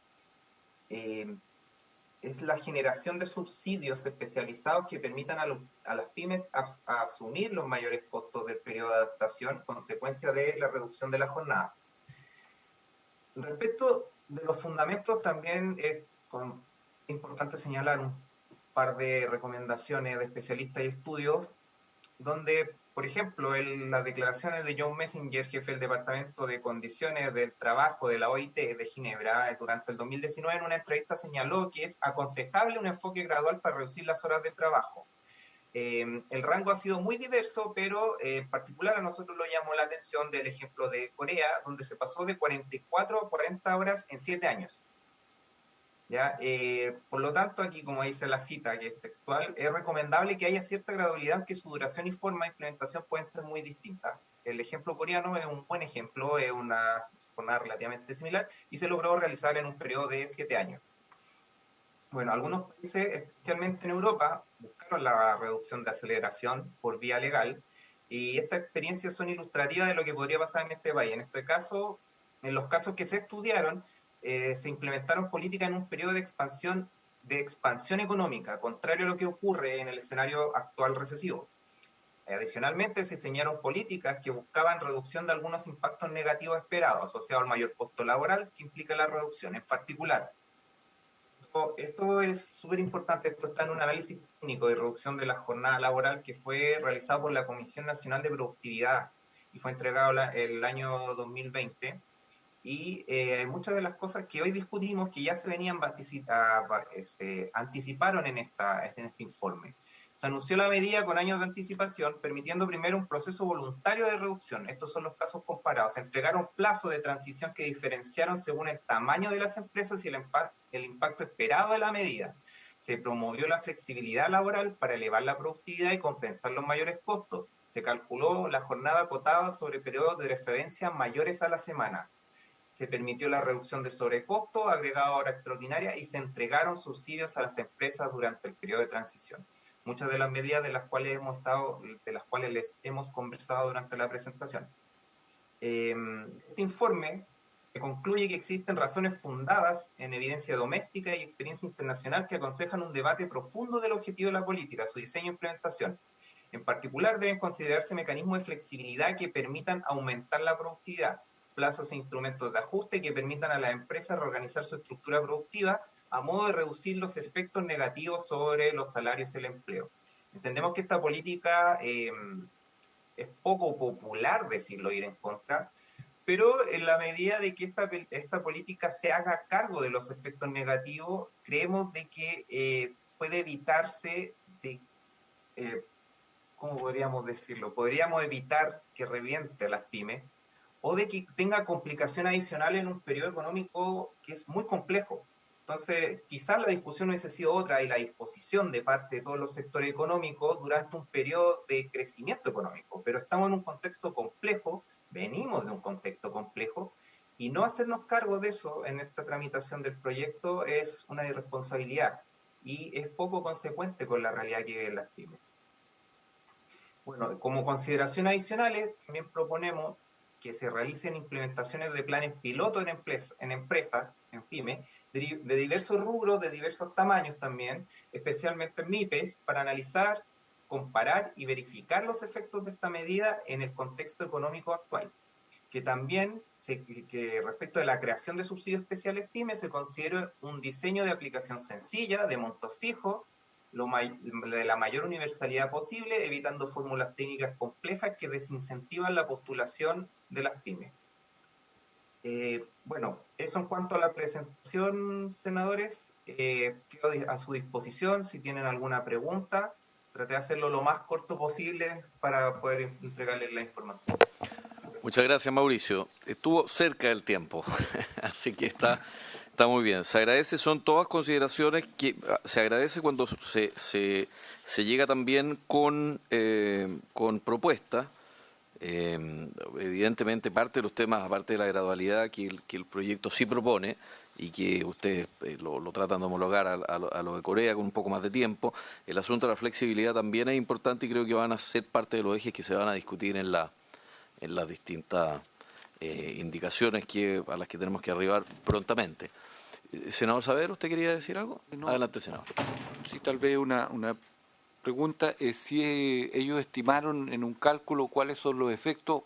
es la generación de subsidios especializados que permitan a las pymes asumir los mayores costos del periodo de adaptación, consecuencia de la reducción de la jornada. Respecto de los fundamentos, también es importante señalar un par de recomendaciones de especialistas y estudios, donde, por ejemplo, las declaraciones de John Messenger, jefe del Departamento de Condiciones del Trabajo de la OIT de Ginebra, durante el 2019 en una entrevista señaló que es aconsejable un enfoque gradual para reducir las horas de trabajo. El rango ha sido muy diverso, pero en particular a nosotros nos llamó la atención del ejemplo de Corea, donde se pasó de 44 a 40 horas en 7 años. ¿Ya? Por lo tanto, aquí, como dice la cita, que es textual, es recomendable que haya cierta gradualidad, que su duración y forma de implementación pueden ser muy distintas. El ejemplo coreano es un buen ejemplo, es una jornada relativamente similar y se logró realizar en un periodo de 7 años. Bueno, algunos países, especialmente en Europa, buscaron la reducción de aceleración por vía legal y estas experiencias son ilustrativas de lo que podría pasar en este país. En este caso, en los casos que se estudiaron, se implementaron políticas en un periodo de expansión económica, contrario a lo que ocurre en el escenario actual recesivo. Adicionalmente, se diseñaron políticas que buscaban reducción de algunos impactos negativos esperados, asociados al mayor costo laboral que implica la reducción. En particular, esto es súper importante, esto está en un análisis técnico de reducción de la jornada laboral que fue realizado por la Comisión Nacional de Productividad y fue entregado el año 2020. Y muchas de las cosas que hoy discutimos que ya se venían se anticiparon en este informe. Se anunció la medida con años de anticipación, permitiendo primero un proceso voluntario de reducción. Estos son los casos comparados. Se entregaron plazos de transición que diferenciaron según el tamaño de las empresas y el impacto esperado de la medida. Se promovió la flexibilidad laboral para elevar la productividad y compensar los mayores costos. Se calculó la jornada acotada sobre periodos de referencia mayores a la semana. Se permitió la reducción de sobrecosto agregado a hora extraordinaria y se entregaron subsidios a las empresas durante el periodo de transición. Muchas de las medidas de las cuales les hemos conversado durante la presentación. Este informe concluye que existen razones fundadas en evidencia doméstica y experiencia internacional que aconsejan un debate profundo del objetivo de la política, su diseño e implementación. En particular, deben considerarse mecanismos de flexibilidad que permitan aumentar la productividad, plazos e instrumentos de ajuste que permitan a las empresas reorganizar su estructura productiva a modo de reducir los efectos negativos sobre los salarios y el empleo. Entendemos que esta política es poco popular decirlo, ir en contra, pero en la medida de que esta política se haga cargo de los efectos negativos, creemos de que puede evitarse ¿cómo podríamos decirlo? Podríamos evitar que reviente las pymes o de que tenga complicación adicional en un periodo económico que es muy complejo. Entonces, quizás la discusión hubiese sido otra y la disposición de parte de todos los sectores económicos durante un periodo de crecimiento económico, pero estamos en un contexto complejo, venimos de un contexto complejo, y no hacernos cargo de eso en esta tramitación del proyecto es una irresponsabilidad y es poco consecuente con la realidad que viven las pymes. Bueno, como consideraciones adicionales, también proponemos que se realicen implementaciones de planes piloto en empresas, en pymes, de diversos rubros, de diversos tamaños también, especialmente en MIPES, para analizar, comparar y verificar los efectos de esta medida en el contexto económico actual. Que también, que respecto de la creación de subsidios especiales pymes, se considera un diseño de aplicación sencilla, de monto fijo, de la mayor universalidad posible, evitando fórmulas técnicas complejas que desincentivan la postulación de las pymes. Bueno, eso en cuanto a la presentación, senadores. Quedo a su disposición si tienen alguna pregunta. Traté de hacerlo lo más corto posible para poder entregarles la información. Muchas gracias, Mauricio. Estuvo cerca del tiempo, así que está muy bien. Se agradece, son todas consideraciones que se agradece cuando se llega también con propuestas. Evidentemente, parte de los temas, aparte de la gradualidad que el proyecto sí propone y que ustedes lo tratan de homologar a lo de Corea con un poco más de tiempo, el asunto de la flexibilidad también es importante y creo que van a ser parte de los ejes que se van a discutir en las distintas indicaciones a las que tenemos que arribar prontamente. Senador Saavedra, ¿usted quería decir algo? No. Adelante, senador. Sí, tal vez una pregunta es si ellos estimaron en un cálculo cuáles son los efectos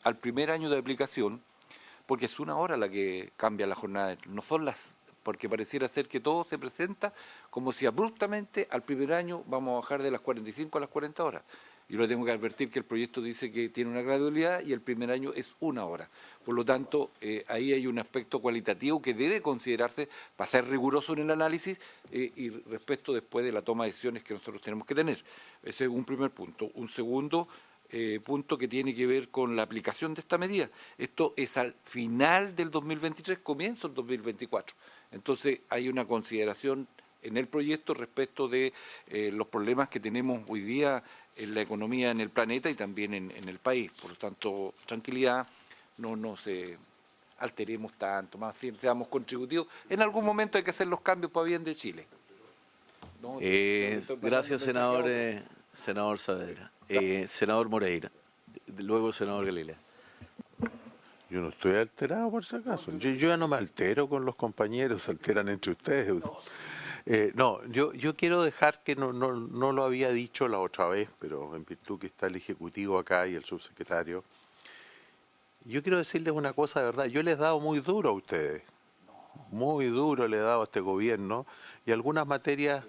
al primer año de aplicación, porque es una hora la que cambia la jornada, no son porque pareciera ser que todo se presenta como si abruptamente al primer año vamos a bajar de las 45 a las 40 horas. Yo le tengo que advertir que el proyecto dice que tiene una gradualidad y el primer año es 1 hora. Por lo tanto, ahí hay un aspecto cualitativo que debe considerarse para ser riguroso en el análisis y respecto después de la toma de decisiones que nosotros tenemos que tener. Ese es un primer punto. Un segundo punto que tiene que ver con la aplicación de esta medida. Esto es al final del 2023, comienzo del 2024. Entonces, hay una consideración en el proyecto respecto de los problemas que tenemos hoy día en la economía en el planeta y también en el país. Por lo tanto, tranquilidad, no nos alteremos tanto, más bien seamos contributivos. En algún momento hay que hacer los cambios para bien de Chile. ¿No? Gracias, senador Saavedra. Senador Moreira. Luego, senador Galilea. Yo no estoy alterado por si acaso. Yo ya no me altero con los compañeros, se alteran entre ustedes. No, yo quiero dejar que no lo había dicho la otra vez, pero en virtud que está el Ejecutivo acá y el subsecretario, yo quiero decirles una cosa de verdad. Yo les he dado muy duro a ustedes. Muy duro le he dado a este gobierno y algunas materias...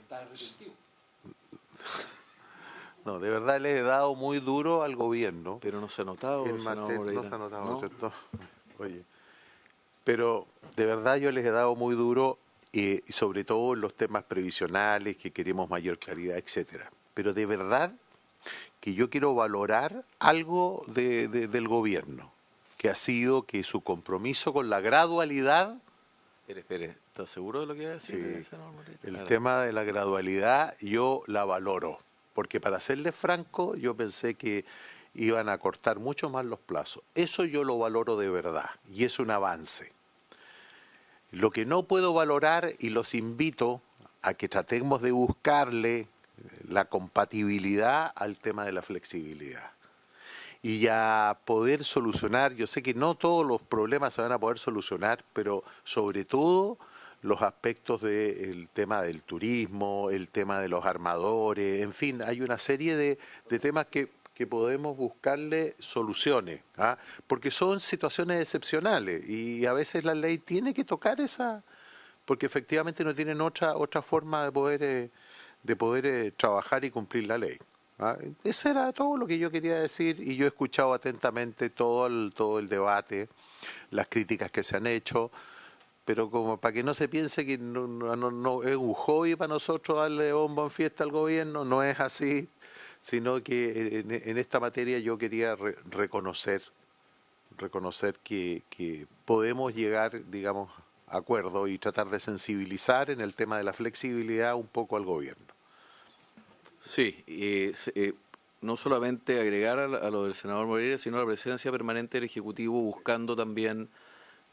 No, de verdad les he dado muy duro al gobierno. Pero no se ha notado, senador Moreira. No se ha notado, ¿no? ¿cierto? Oye, pero de verdad yo les he dado muy duro, y sobre todo en los temas previsionales, que queremos mayor claridad, etcétera. Pero de verdad que yo quiero valorar algo del gobierno, que ha sido que su compromiso con la gradualidad... Espere, ¿está seguro de lo que va a decir, Sí, senador Moreira? el tema de la gradualidad yo la valoro, porque para serles franco, yo pensé que iban a cortar mucho más los plazos. Eso yo lo valoro de verdad, y es un avance. Lo que no puedo valorar, y los invito a que tratemos de buscarle la compatibilidad al tema de la flexibilidad. Y a poder solucionar, yo sé que no todos los problemas se van a poder solucionar, pero sobre todo los aspectos del tema del turismo, el tema de los armadores, en fin, hay una serie de temas que podemos buscarle soluciones, ¿ah? Porque son situaciones excepcionales y a veces la ley tiene que tocar esa, porque efectivamente no tienen otra forma de poder trabajar y cumplir la ley. ¿Ah? Eso era todo lo que yo quería decir y yo he escuchado atentamente todo el debate, las críticas que se han hecho, pero como para que no se piense que no es un hobby para nosotros darle bombo en fiesta al gobierno, no es así, sino que en esta materia yo quería reconocer que podemos llegar, digamos, a acuerdo y tratar de sensibilizar en el tema de la flexibilidad un poco al gobierno. Sí, no solamente agregar a lo del senador Moreira, sino a la presencia permanente del Ejecutivo buscando también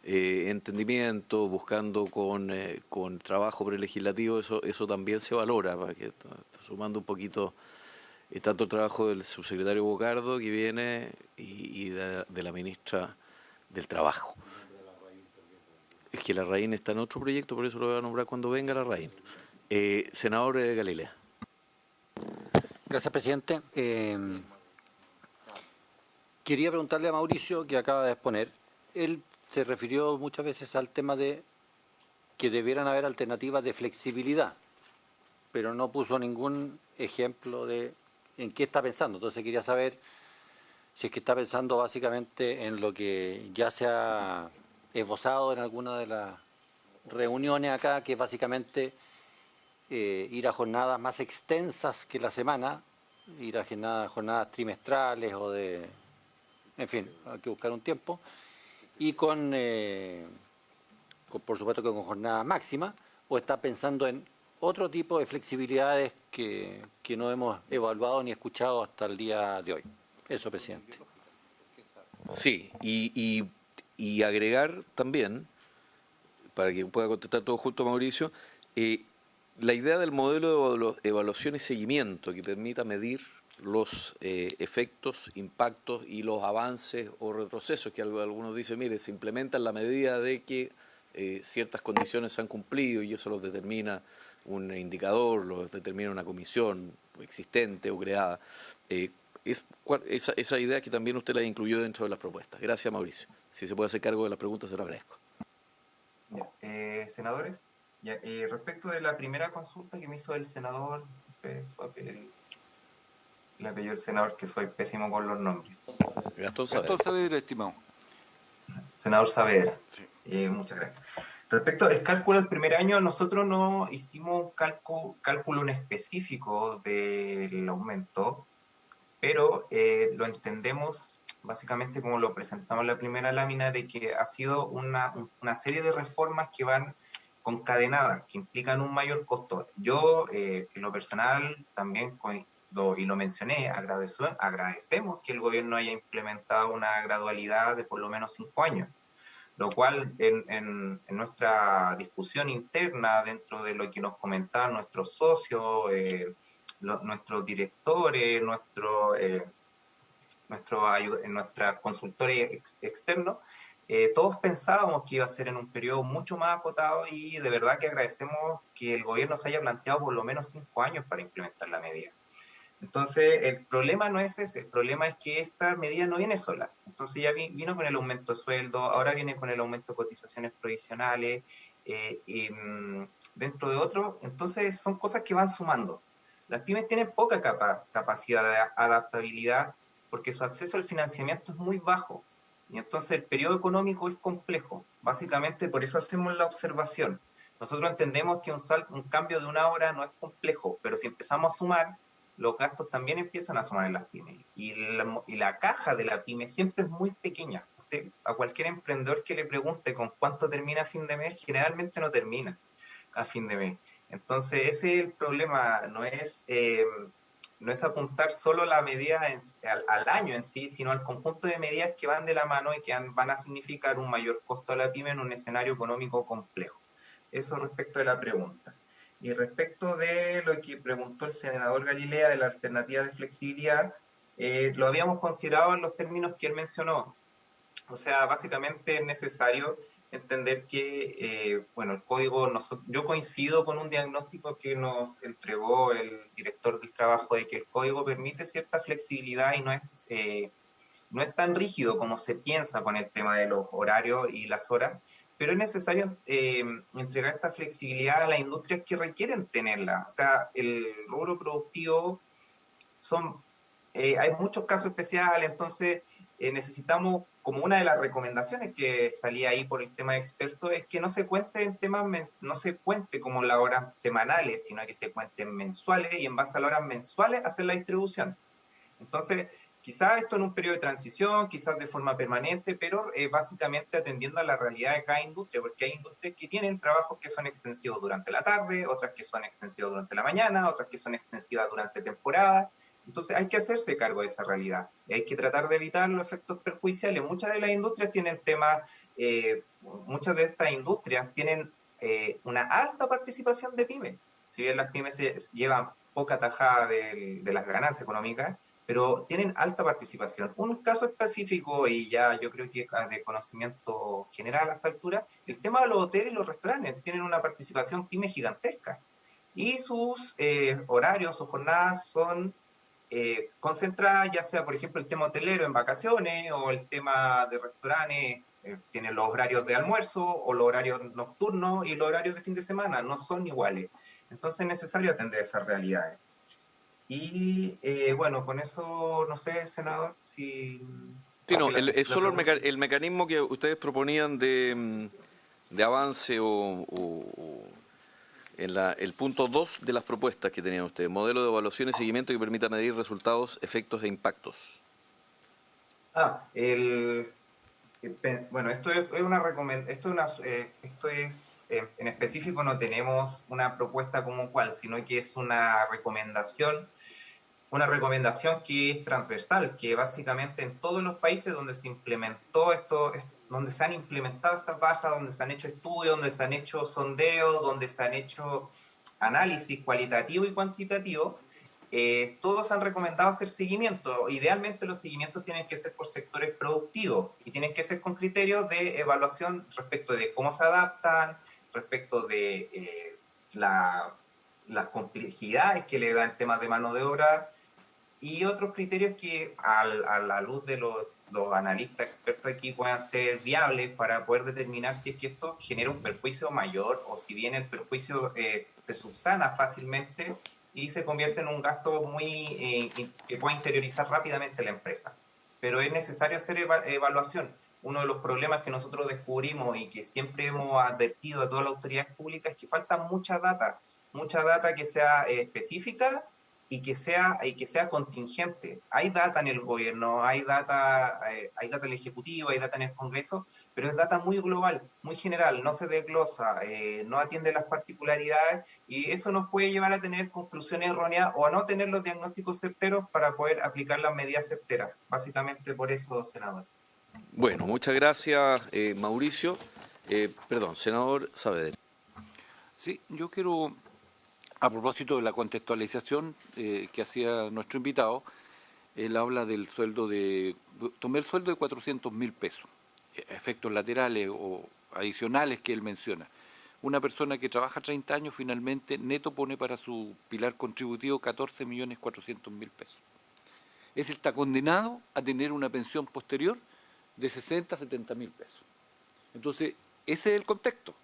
entendimiento, buscando con trabajo prelegislativo, eso también se valora, para que, sumando un poquito tanto el trabajo del subsecretario Bocardo que viene y de la ministra del Trabajo. Es que la Larraín está en otro proyecto, por eso lo voy a nombrar cuando venga la Larraín. Senador Galilea. Gracias, presidente. Quería preguntarle a Mauricio, que acaba de exponer, él se refirió muchas veces al tema de que debieran haber alternativas de flexibilidad, pero no puso ningún ejemplo de en qué está pensando. Entonces quería saber si es que está pensando básicamente en lo que ya se ha esbozado en alguna de las reuniones acá, que es básicamente ir a jornadas más extensas que la semana, ir a jornadas trimestrales o de... En fin, hay que buscar un tiempo. Y con por supuesto que con jornada máxima, o está pensando en otro tipo de flexibilidades que no hemos evaluado ni escuchado hasta el día de hoy. Eso, presidente. Sí, y agregar también, para que pueda contestar todo junto, Mauricio, la idea del modelo de evaluación y seguimiento que permita medir los efectos, impactos y los avances o retrocesos que algunos dicen, mire, se implementa en la medida de que ciertas condiciones se han cumplido y eso los determina un indicador, los determina una comisión existente o creada. Esa idea que también usted la incluyó dentro de las propuestas. Gracias, Mauricio. Si se puede hacer cargo de las preguntas, se lo agradezco. Senadores, Ya, respecto de la primera consulta que me hizo el senador, el apellido del senador, que soy pésimo con los nombres. Gastón Gastón Saavedra. Saavedra, estimado. Senador Saavedra. Sí. Muchas gracias. Respecto al cálculo del primer año, nosotros no hicimos un cálculo en específico del aumento, pero lo entendemos básicamente como lo presentamos en la primera lámina, de que ha sido una serie de reformas que van concadenadas, que implican un mayor costo. Yo, en lo personal, también, y lo mencioné, agradecemos que el gobierno haya implementado una gradualidad de por lo menos 5 años, lo cual en nuestra discusión interna, dentro de lo que nos comentaban nuestros socios, nuestros directores, nuestra consultoría externo, todos pensábamos que iba a ser en un periodo mucho más acotado, y de verdad que agradecemos que el gobierno se haya planteado por lo menos 5 años para implementar la medida. Entonces, el problema no es ese, el problema es que esta medida no viene sola. Entonces ya vino con el aumento de sueldo, ahora viene con el aumento de cotizaciones provisionales, dentro de otro. Entonces son cosas que van sumando. Las pymes tienen poca capacidad de adaptabilidad, porque su acceso al financiamiento es muy bajo. Y entonces el periodo económico es complejo. Básicamente por eso hacemos la observación. Nosotros entendemos que un cambio de una hora no es complejo, pero si empezamos a sumar, los gastos también empiezan a sumar en las pymes. Y la caja de la pyme siempre es muy pequeña. Usted, a cualquier emprendedor que le pregunte con cuánto termina a fin de mes, generalmente no termina a fin de mes. Entonces, ese es el problema, no es apuntar solo la medida al año en sí, sino al conjunto de medidas que van de la mano y que van a significar un mayor costo a la pyme en un escenario económico complejo. Eso respecto de la pregunta. Y respecto de lo que preguntó el senador Galilea de la alternativa de flexibilidad, lo habíamos considerado en los términos que él mencionó. O sea, básicamente es necesario entender que, bueno, el código, yo coincido con un diagnóstico que nos entregó el director del trabajo, de que el código permite cierta flexibilidad y no es tan rígido como se piensa con el tema de los horarios y las horas, pero es necesario entregar esta flexibilidad a las industrias que requieren tenerla. O sea, el rubro productivo hay muchos casos especiales, entonces necesitamos, como una de las recomendaciones que salía ahí por el tema de expertos, es que no se cuente en temas, no se cuente como las horas semanales, sino que se cuenten mensuales, y en base a las horas mensuales hacer la distribución. Entonces, quizás esto en un periodo de transición, quizás de forma permanente, pero básicamente atendiendo a la realidad de cada industria, porque hay industrias que tienen trabajos que son extensivos durante la tarde, otras que son extensivos durante la mañana, otras que son extensivas durante temporada. Entonces hay que hacerse cargo de esa realidad y hay que tratar de evitar los efectos perjudiciales. Muchas de las industrias tienen temas, muchas de estas industrias tienen una alta participación de pymes. Si bien las pymes se llevan poca tajada de las ganancias económicas, pero tienen alta participación. Un caso específico, y ya yo creo que es de conocimiento general a esta altura, el tema de los hoteles y los restaurantes tienen una participación pyme gigantesca, y sus horarios o jornadas son concentradas, ya sea por ejemplo el tema hotelero en vacaciones, o el tema de restaurantes, tienen los horarios de almuerzo o los horarios nocturnos, y los horarios de fin de semana no son iguales. Entonces es necesario atender esas realidades. Y bueno, con eso, no sé, senador, si... Sí, no, es solo el mecanismo que ustedes proponían de avance o en el punto 2 de las propuestas que tenían ustedes, modelo de evaluación y seguimiento que permita medir resultados, efectos e impactos. Bueno, esto es una recomendación, en específico no tenemos una propuesta como cual, sino que es una recomendación que es transversal, que básicamente en todos los países donde se implementó esto, donde se han implementado estas bajas, donde se han hecho estudios, donde se han hecho sondeos, donde se han hecho análisis cualitativo y cuantitativo, todos han recomendado hacer seguimiento. Idealmente los seguimientos tienen que ser por sectores productivos y tienen que ser con criterios de evaluación respecto de cómo se adaptan, respecto de las complejidades que le dan temas de mano de obra, y otros criterios que a la luz de los analistas expertos aquí puedan ser viables para poder determinar si es que esto genera un perjuicio mayor o si bien el perjuicio se subsana fácilmente y se convierte en un gasto que puede interiorizar rápidamente la empresa. Pero es necesario hacer evaluación. Uno de los problemas que nosotros descubrimos y que siempre hemos advertido a todas las autoridades públicas es que falta mucha data que sea específica y que sea contingente. Hay data en el gobierno, hay data en el Ejecutivo, hay data en el Congreso, pero es data muy global, muy general, no se desglosa, no atiende las particularidades y eso nos puede llevar a tener conclusiones erróneas o a no tener los diagnósticos certeros para poder aplicar las medidas certeras. Básicamente por eso, senador. Bueno, muchas gracias, Mauricio. Perdón, senador Saavedra. Sí, yo quiero, a propósito de la contextualización que hacía nuestro invitado, él habla del sueldo tomé el sueldo de 400.000 pesos, efectos laterales o adicionales que él menciona. Una persona que trabaja 30 años finalmente neto pone para su pilar contributivo 14.400.000 pesos. Ese está condenado a tener una pensión posterior de 60 a 70.000 pesos. Entonces, ese es el contexto.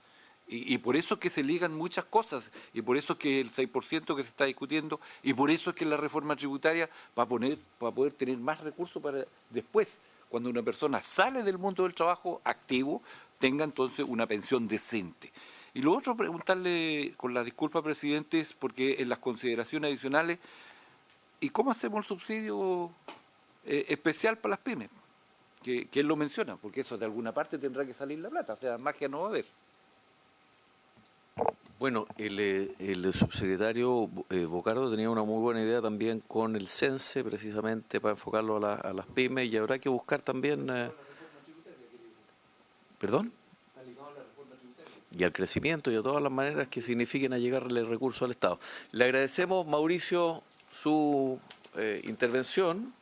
Y por eso es que se ligan muchas cosas, y por eso es que el 6% que se está discutiendo, y por eso es que la reforma tributaria va a poder tener más recursos para después, cuando una persona sale del mundo del trabajo activo, tenga entonces una pensión decente. Y lo otro, preguntarle, con la disculpa, presidente, es porque en las consideraciones adicionales, ¿y cómo hacemos el subsidio especial para las pymes? Que él lo menciona, porque eso de alguna parte tendrá que salir la plata, o sea, magia no va a haber. Bueno, el subsecretario Bocardo tenía una muy buena idea también con el CENSE, precisamente para enfocarlo a las pymes, y habrá que buscar también... ¿Perdón? Y al crecimiento y a todas las maneras que signifiquen allegarle recursos al Estado. Le agradecemos, Mauricio, su intervención.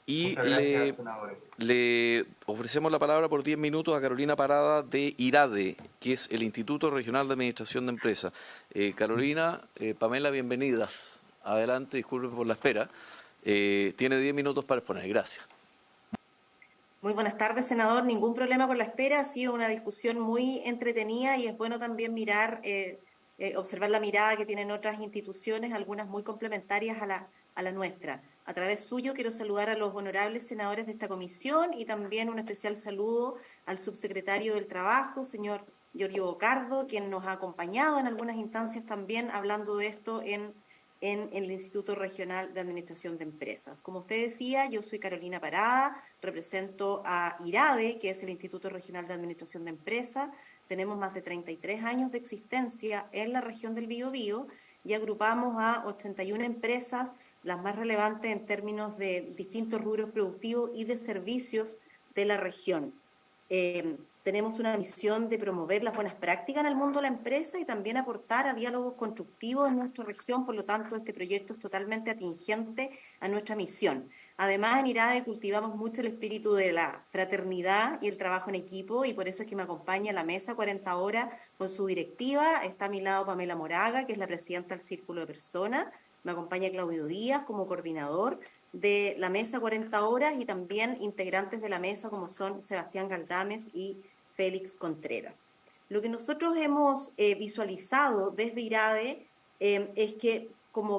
Y Muchas gracias, senadores. le ofrecemos la palabra por 10 minutos a Carolina Parada de IRADE, que es el Instituto Regional de Administración de Empresas. Carolina, Pamela, bienvenidas. Adelante, disculpen por la espera. Tiene 10 minutos para exponer. Gracias. Muy buenas tardes, senador. Ningún problema con la espera. Ha sido una discusión muy entretenida y es bueno también mirar, observar la mirada que tienen otras instituciones, algunas muy complementarias a la nuestra. A través suyo quiero saludar a los honorables senadores de esta comisión y también un especial saludo al subsecretario del Trabajo, señor Giorgio Bocardo, quien nos ha acompañado en algunas instancias también hablando de esto en el Instituto Regional de Administración de Empresas. Como usted decía, yo soy Carolina Parada, represento a IRADE, que es el Instituto Regional de Administración de Empresas. Tenemos más de 33 años de existencia en la región del Biobío y agrupamos a 81 empresas, las más relevantes en términos de distintos rubros productivos y de servicios de la región. Tenemos una misión de promover las buenas prácticas en el mundo de la empresa y también aportar a diálogos constructivos en nuestra región, por lo tanto este proyecto es totalmente atingente a nuestra misión. Además, en IRADE cultivamos mucho el espíritu de la fraternidad y el trabajo en equipo y por eso es que me acompaña a la mesa 40 horas con su directiva. Está a mi lado Pamela Moraga, que es la presidenta del Círculo de Personas. Me acompaña Claudio Díaz como coordinador de la mesa 40 horas y también integrantes de la mesa como son Sebastián Galdames y Félix Contreras. Lo que nosotros hemos visualizado desde IRADE es que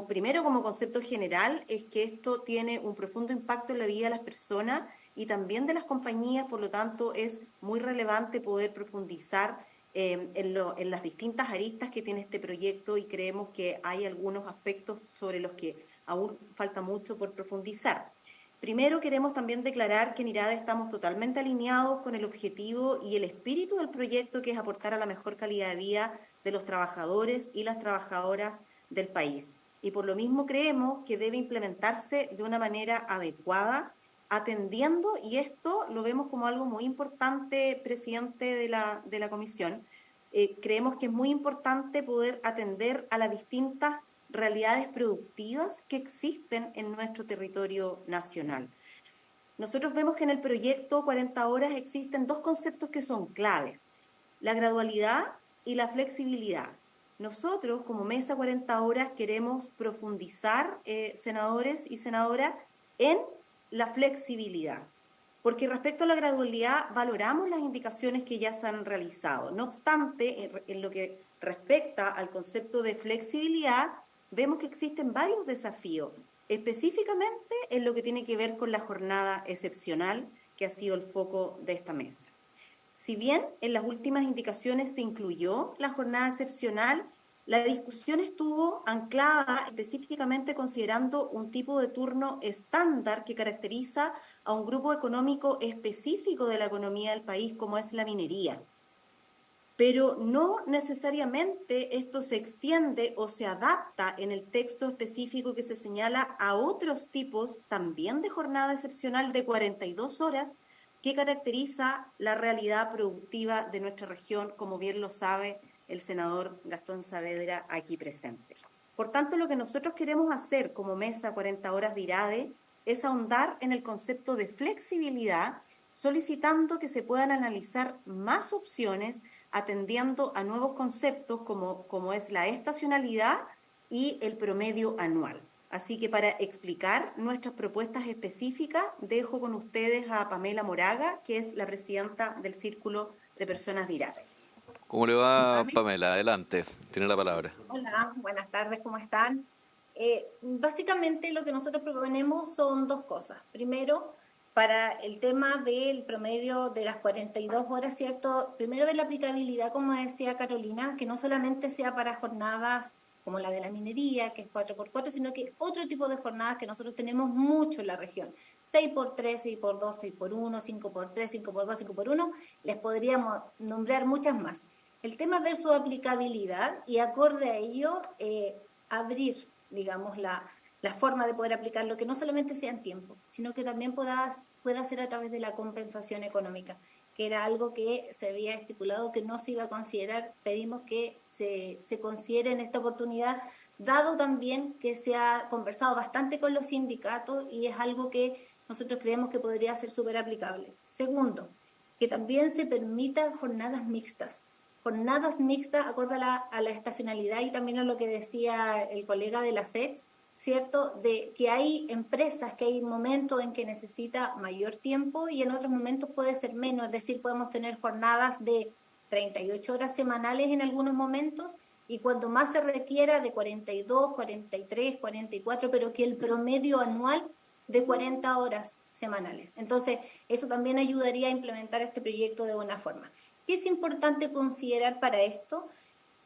primero como concepto general es que esto tiene un profundo impacto en la vida de las personas y también de las compañías, por lo tanto es muy relevante poder profundizar en las distintas aristas que tiene este proyecto y creemos que hay algunos aspectos sobre los que aún falta mucho por profundizar. Primero, queremos también declarar que en IRADE estamos totalmente alineados con el objetivo y el espíritu del proyecto, que es aportar a la mejor calidad de vida de los trabajadores y las trabajadoras del país. Y por lo mismo creemos que debe implementarse de una manera adecuada, atendiendo, y esto lo vemos como algo muy importante, presidente de la comisión, creemos que es muy importante poder atender a las distintas realidades productivas que existen en nuestro territorio nacional. Nosotros vemos que en el proyecto 40 horas existen dos conceptos que son claves: la gradualidad y la flexibilidad. Nosotros, como Mesa 40 Horas, queremos profundizar, senadores y senadoras, en la flexibilidad. Porque respecto a la gradualidad, valoramos las indicaciones que ya se han realizado. No obstante, en lo que respecta al concepto de flexibilidad, vemos que existen varios desafíos, específicamente en lo que tiene que ver con la jornada excepcional, que ha sido el foco de esta mesa. Si bien en las últimas indicaciones se incluyó la jornada excepcional, la discusión estuvo anclada específicamente considerando un tipo de turno estándar que caracteriza a un grupo económico específico de la economía del país, como es la minería. Pero no necesariamente esto se extiende o se adapta en el texto específico que se señala a otros tipos también de jornada excepcional de 42 horas que caracteriza la realidad productiva de nuestra región, como bien lo sabe el senador Gastón Saavedra aquí presente. Por tanto, lo que nosotros queremos hacer como Mesa 40 Horas de IRADE es ahondar en el concepto de flexibilidad, solicitando que se puedan analizar más opciones atendiendo a nuevos conceptos como es la estacionalidad y el promedio anual. Así que para explicar nuestras propuestas específicas, dejo con ustedes a Pamela Moraga, que es la presidenta del Círculo de Personas de IRADE. ¿Cómo le va, Pamela? Adelante, tiene la palabra. Hola, buenas tardes, ¿cómo están? Básicamente lo que nosotros proponemos son dos cosas. Primero, para el tema del promedio de las 42 horas, ¿cierto? Primero ver la aplicabilidad, como decía Carolina, que no solamente sea para jornadas como la de la minería, que es 4x4, sino que otro tipo de jornadas que nosotros tenemos mucho en la región. 6x3, 6x2, 6x1, 5x3, 5x2, 5x1, les podríamos nombrar muchas más. El tema es ver su aplicabilidad y acorde a ello abrir, digamos, la forma de poder aplicarlo, que no solamente sea en tiempo, sino que también pueda ser a través de la compensación económica, que era algo que se había estipulado que no se iba a considerar. Pedimos que se considere en esta oportunidad, dado también que se ha conversado bastante con los sindicatos y es algo que nosotros creemos que podría ser súper aplicable. Segundo, que también se permitan jornadas mixtas acorde a la estacionalidad y también a lo que decía el colega de la SET, ¿cierto? De que hay empresas, que hay momentos en que necesita mayor tiempo y en otros momentos puede ser menos, es decir, podemos tener jornadas de 38 horas semanales en algunos momentos y cuando más se requiera de 42, 43, 44, pero que el promedio anual de 40 horas semanales. Entonces, eso también ayudaría a implementar este proyecto de buena forma. ¿Qué es importante considerar para esto?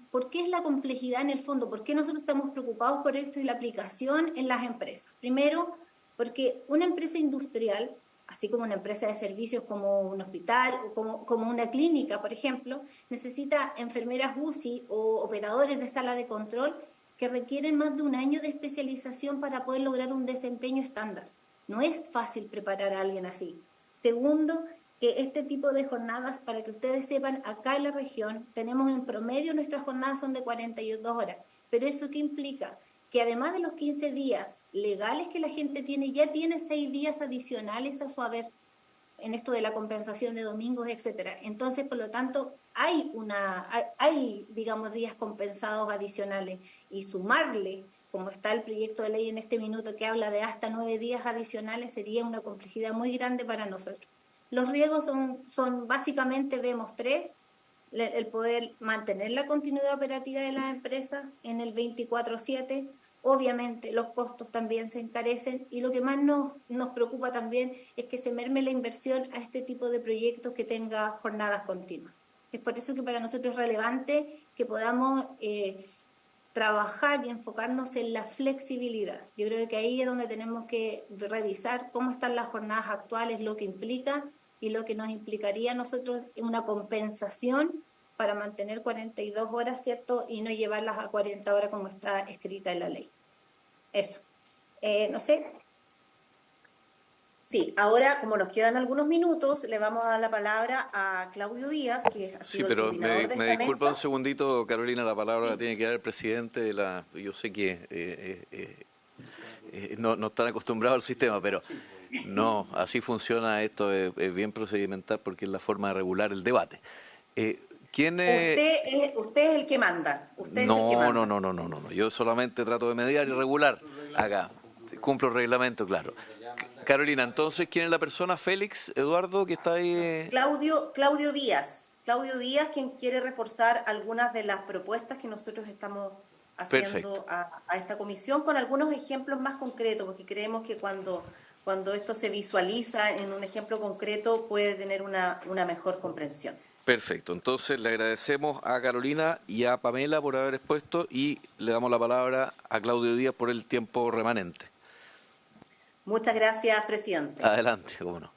¿Por qué es la complejidad en el fondo? ¿Por qué nosotros estamos preocupados por esto y la aplicación en las empresas? Primero, porque una empresa industrial, así como una empresa de servicios como un hospital o como una clínica, por ejemplo, necesita enfermeras UCI o operadores de sala de control que requieren más de un año de especialización para poder lograr un desempeño estándar. No es fácil preparar a alguien así. Segundo, que este tipo de jornadas, para que ustedes sepan, acá en la región tenemos en promedio, nuestras jornadas son de 42 horas, pero ¿eso qué implica? Que además de los 15 días legales que la gente tiene, ya tiene 6 días adicionales a su haber en esto de la compensación de domingos, etcétera. Entonces, por lo tanto, hay digamos, días compensados adicionales y sumarle, como está el proyecto de ley en este minuto que habla de hasta 9 días adicionales, sería una complejidad muy grande para nosotros. Los riesgos son básicamente, vemos tres: el poder mantener la continuidad operativa de las empresas en el 24/7, obviamente los costos también se encarecen y lo que más nos preocupa también es que se merme la inversión a este tipo de proyectos que tenga jornadas continuas. Es por eso que para nosotros es relevante que podamos trabajar y enfocarnos en la flexibilidad. Yo creo que ahí es donde tenemos que revisar cómo están las jornadas actuales, lo que implica y lo que nos implicaría a nosotros una compensación para mantener 42 horas, ¿cierto? Y no llevarlas a 40 horas como está escrita en la ley. Eso. No sé. Sí, ahora, como nos quedan algunos minutos, le vamos a dar la palabra a Claudio Díaz, que ha sido el coordinador de esta me disculpa mesa. Un segundito, Carolina, la palabra la tiene que dar el presidente de la... Yo sé que no están acostumbrados al sistema, pero no, así funciona esto, es bien procedimental porque es la forma de regular el debate. ¿Quién Usted es el que manda. Usted es el que manda. No. Yo solamente trato de mediar y regular acá. Cumplo el reglamento, claro. Carolina, entonces, ¿quién es la persona? Félix, Eduardo, que está ahí. Claudio Díaz. Claudio Díaz, quien quiere reforzar algunas de las propuestas que nosotros estamos haciendo a esta comisión, con algunos ejemplos más concretos, porque creemos que cuando esto se visualiza en un ejemplo concreto puede tener una mejor comprensión. Perfecto, entonces le agradecemos a Carolina y a Pamela por haber expuesto y le damos la palabra a Claudio Díaz por el tiempo remanente. Muchas gracias, presidente. Adelante, cómo no.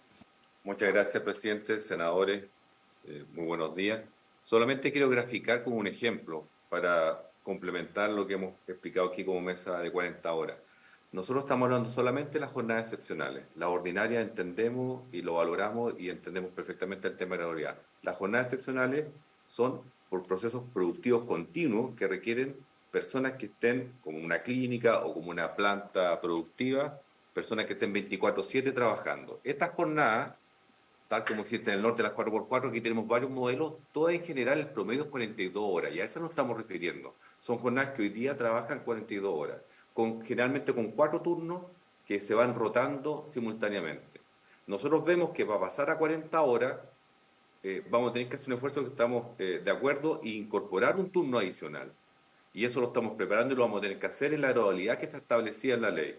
Muchas gracias, presidente, senadores, muy buenos días. Solamente quiero graficar como un ejemplo para complementar lo que hemos explicado aquí como mesa de 40 horas. Nosotros estamos hablando solamente de las jornadas excepcionales. Las ordinarias entendemos y lo valoramos y entendemos perfectamente el tema de la realidad. Las jornadas excepcionales son por procesos productivos continuos que requieren personas que estén como una clínica o como una planta productiva, personas que estén 24/7 trabajando. Estas jornadas, tal como existe en el norte de las 4x4, aquí tenemos varios modelos, todas en general el promedio es 42 horas, y a eso nos estamos refiriendo. Son jornadas que hoy día trabajan 42 horas, generalmente con 4 turnos que se van rotando simultáneamente. Nosotros vemos que para pasar a 40 horas vamos a tener que hacer un esfuerzo que estamos de acuerdo e incorporar un turno adicional. Y eso lo estamos preparando y lo vamos a tener que hacer en la gradualidad que está establecida en la ley.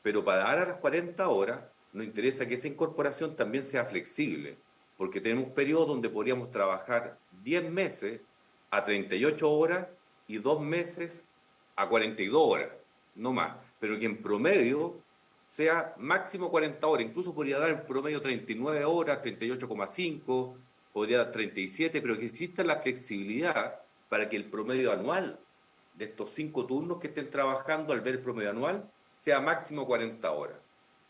Pero para dar a las 40 horas, nos interesa que esa incorporación también sea flexible, porque tenemos periodos donde podríamos trabajar 10 meses a 38 horas y 2 meses a 42 horas, no más, pero que en promedio sea máximo 40 horas, incluso podría dar en promedio 39 horas, 38,5, podría dar 37, pero que exista la flexibilidad para que el promedio anual de estos 5 turnos que estén trabajando al ver el promedio anual sea máximo 40 horas.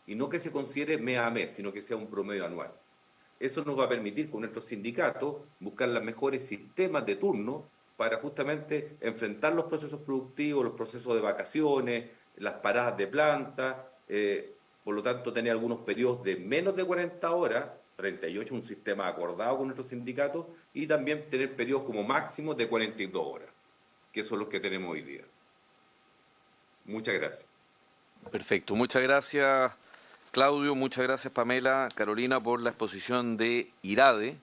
Y no que se considere mes a mes, sino que sea un promedio anual. Eso nos va a permitir con nuestros sindicatos buscar los mejores sistemas de turno para justamente enfrentar los procesos productivos, los procesos de vacaciones, las paradas de planta, por lo tanto tener algunos periodos de menos de 40 horas, 38 un sistema acordado con nuestros sindicatos, y también tener periodos como máximo de 42 horas, que son los que tenemos hoy día. Muchas gracias. Perfecto, muchas gracias Claudio, muchas gracias Pamela, Carolina por la exposición de IRADE.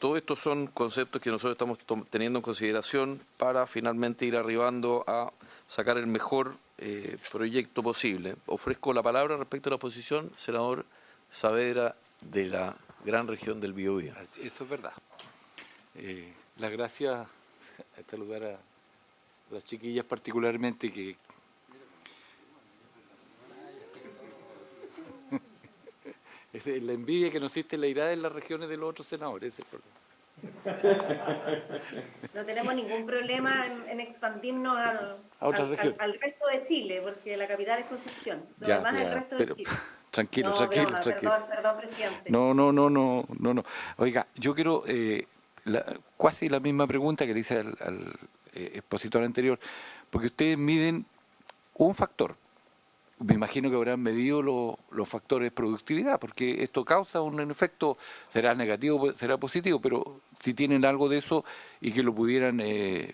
Todos estos son conceptos que nosotros estamos teniendo en consideración para finalmente ir arribando a sacar el mejor proyecto posible. Ofrezco la palabra respecto a la exposición, senador Saavedra, de la gran región del Biobío. Eso es verdad. Las gracias a saludar a las chiquillas particularmente que la envidia que nos hiciste la IRADE en las regiones de los otros senadores, ese es el problema. No tenemos ningún problema en expandirnos al resto de Chile, porque la capital es Concepción. Lo demás es el resto de Chile. Tranquilo. Perdón, presidente. No. Oiga, yo quiero casi la misma pregunta que le hice al expositor anterior, porque ustedes miden un factor. Me imagino que habrán medido los factores de productividad, porque esto causa un efecto, será negativo, será positivo, pero si tienen algo de eso y que lo pudieran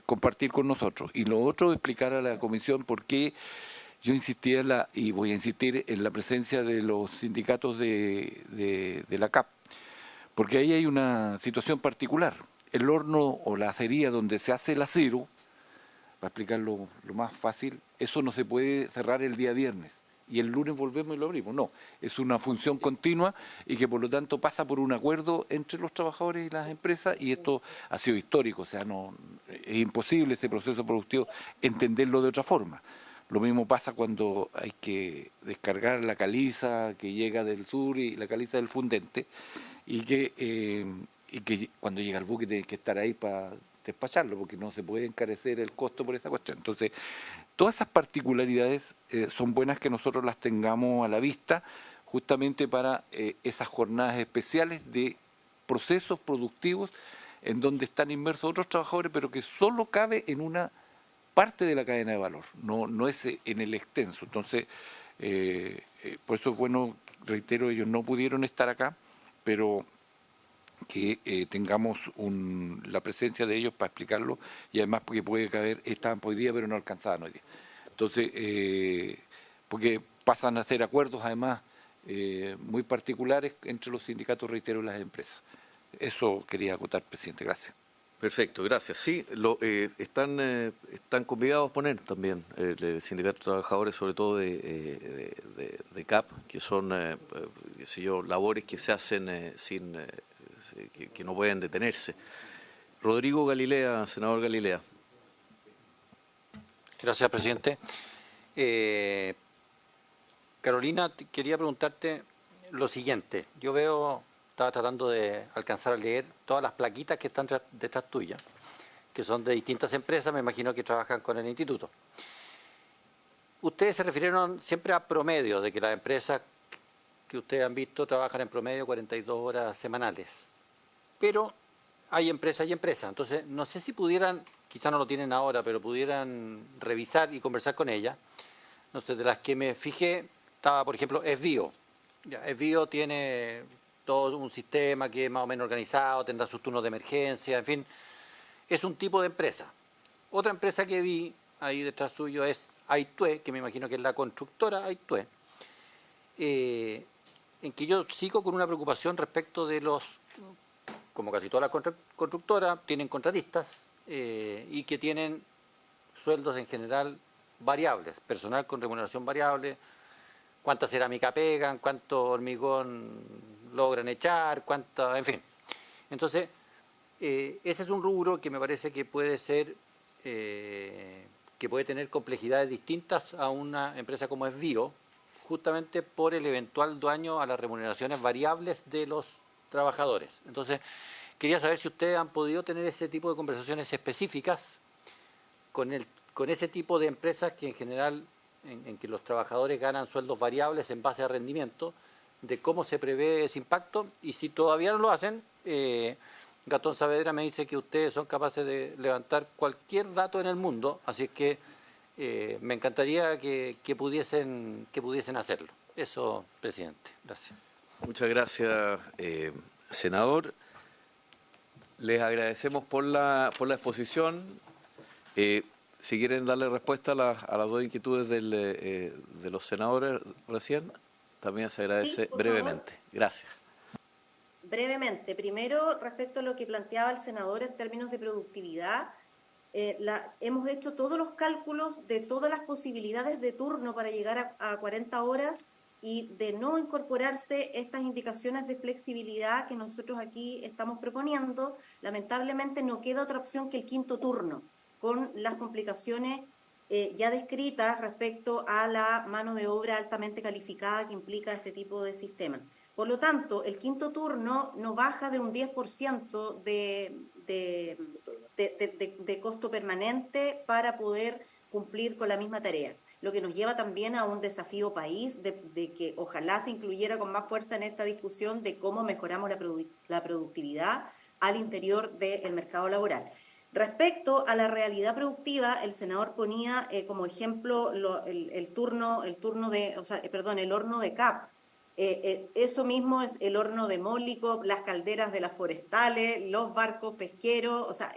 compartir con nosotros. Y lo otro, explicar a la comisión por qué yo insistía y voy a insistir en la presencia de los sindicatos de la CAP, porque ahí hay una situación particular. El horno o la acería donde se hace el acero, para explicarlo lo más fácil, eso no se puede cerrar el día viernes y el lunes volvemos y lo abrimos. No, es una función continua y que por lo tanto pasa por un acuerdo entre los trabajadores y las empresas, y esto ha sido histórico, o sea, no es imposible ese proceso productivo entenderlo de otra forma. Lo mismo pasa cuando hay que descargar la caliza que llega del sur y la caliza del fundente, y que cuando llega el buque tiene que estar ahí para despacharlo, porque no se puede encarecer el costo por esa cuestión. Entonces, todas esas particularidades son buenas que nosotros las tengamos a la vista, justamente para esas jornadas especiales de procesos productivos en donde están inmersos otros trabajadores, pero que solo cabe en una parte de la cadena de valor, no es en el extenso. Entonces, por eso es bueno, reitero, ellos no pudieron estar acá, pero que tengamos la presencia de ellos para explicarlo, y además porque puede caber, estaban hoy día pero no alcanzaban hoy día. Entonces, porque pasan a ser acuerdos además muy particulares entre los sindicatos, reitero, y las empresas. Eso quería acotar, presidente. Gracias. Perfecto, gracias. Sí, están convidados a poner también el sindicato de trabajadores, sobre todo de CAP, que son, qué sé yo, labores que se hacen que no pueden detenerse. Rodrigo Galilea, senador Galilea. Gracias, presidente. Carolina, quería preguntarte lo siguiente. Yo estaba tratando de alcanzar a leer todas las plaquitas que están detrás tuya, que son de distintas empresas, me imagino que trabajan con el instituto. Ustedes se refirieron siempre a promedio, de que las empresas que ustedes han visto trabajan en promedio 42 horas semanales. Pero hay empresas y empresas. Entonces, no sé si pudieran, quizá no lo tienen ahora, pero pudieran revisar y conversar con ellas. No sé, de las que me fijé, estaba, por ejemplo, Esbio. Esbio tiene todo un sistema que es más o menos organizado, tendrá sus turnos de emergencia, en fin, es un tipo de empresa. Otra empresa que vi ahí detrás suyo es Aitue, que me imagino que es la constructora Aitue, en que yo sigo con una preocupación respecto de como casi todas las constructoras, tienen contratistas y que tienen sueldos en general variables, personal con remuneración variable, cuánta cerámica pegan, cuánto hormigón logran echar, en fin. Entonces, ese es un rubro que me parece que puede ser, que puede tener complejidades distintas a una empresa como Esbio, justamente por el eventual daño a las remuneraciones variables de los trabajadores. Entonces, quería saber si ustedes han podido tener ese tipo de conversaciones específicas con ese tipo de empresas que en general, en que los trabajadores ganan sueldos variables en base a rendimiento, de cómo se prevé ese impacto, y si todavía no lo hacen, Gastón Saavedra me dice que ustedes son capaces de levantar cualquier dato en el mundo, así es que me encantaría que pudiesen hacerlo. Eso, presidente. Gracias. Muchas gracias, senador. Les agradecemos por la exposición. Si quieren darle respuesta a las dos inquietudes de los senadores recién, también se agradece brevemente. Gracias. Brevemente, primero respecto a lo que planteaba el senador en términos de productividad, hemos hecho todos los cálculos de todas las posibilidades de turno para llegar a 40 horas y de no incorporarse estas indicaciones de flexibilidad que nosotros aquí estamos proponiendo, lamentablemente no queda otra opción que el quinto turno, con las complicaciones ya descritas respecto a la mano de obra altamente calificada que implica este tipo de sistema. Por lo tanto, el quinto turno no baja de un 10% de costo permanente para poder cumplir con la misma tarea. Lo que nos lleva también a un desafío país de que ojalá se incluyera con más fuerza en esta discusión de cómo mejoramos la productividad al interior del mercado laboral. Respecto a la realidad productiva, el senador ponía como ejemplo el horno de CAP. Eso mismo es el horno de Mólico, las calderas de las forestales, los barcos pesqueros. O sea,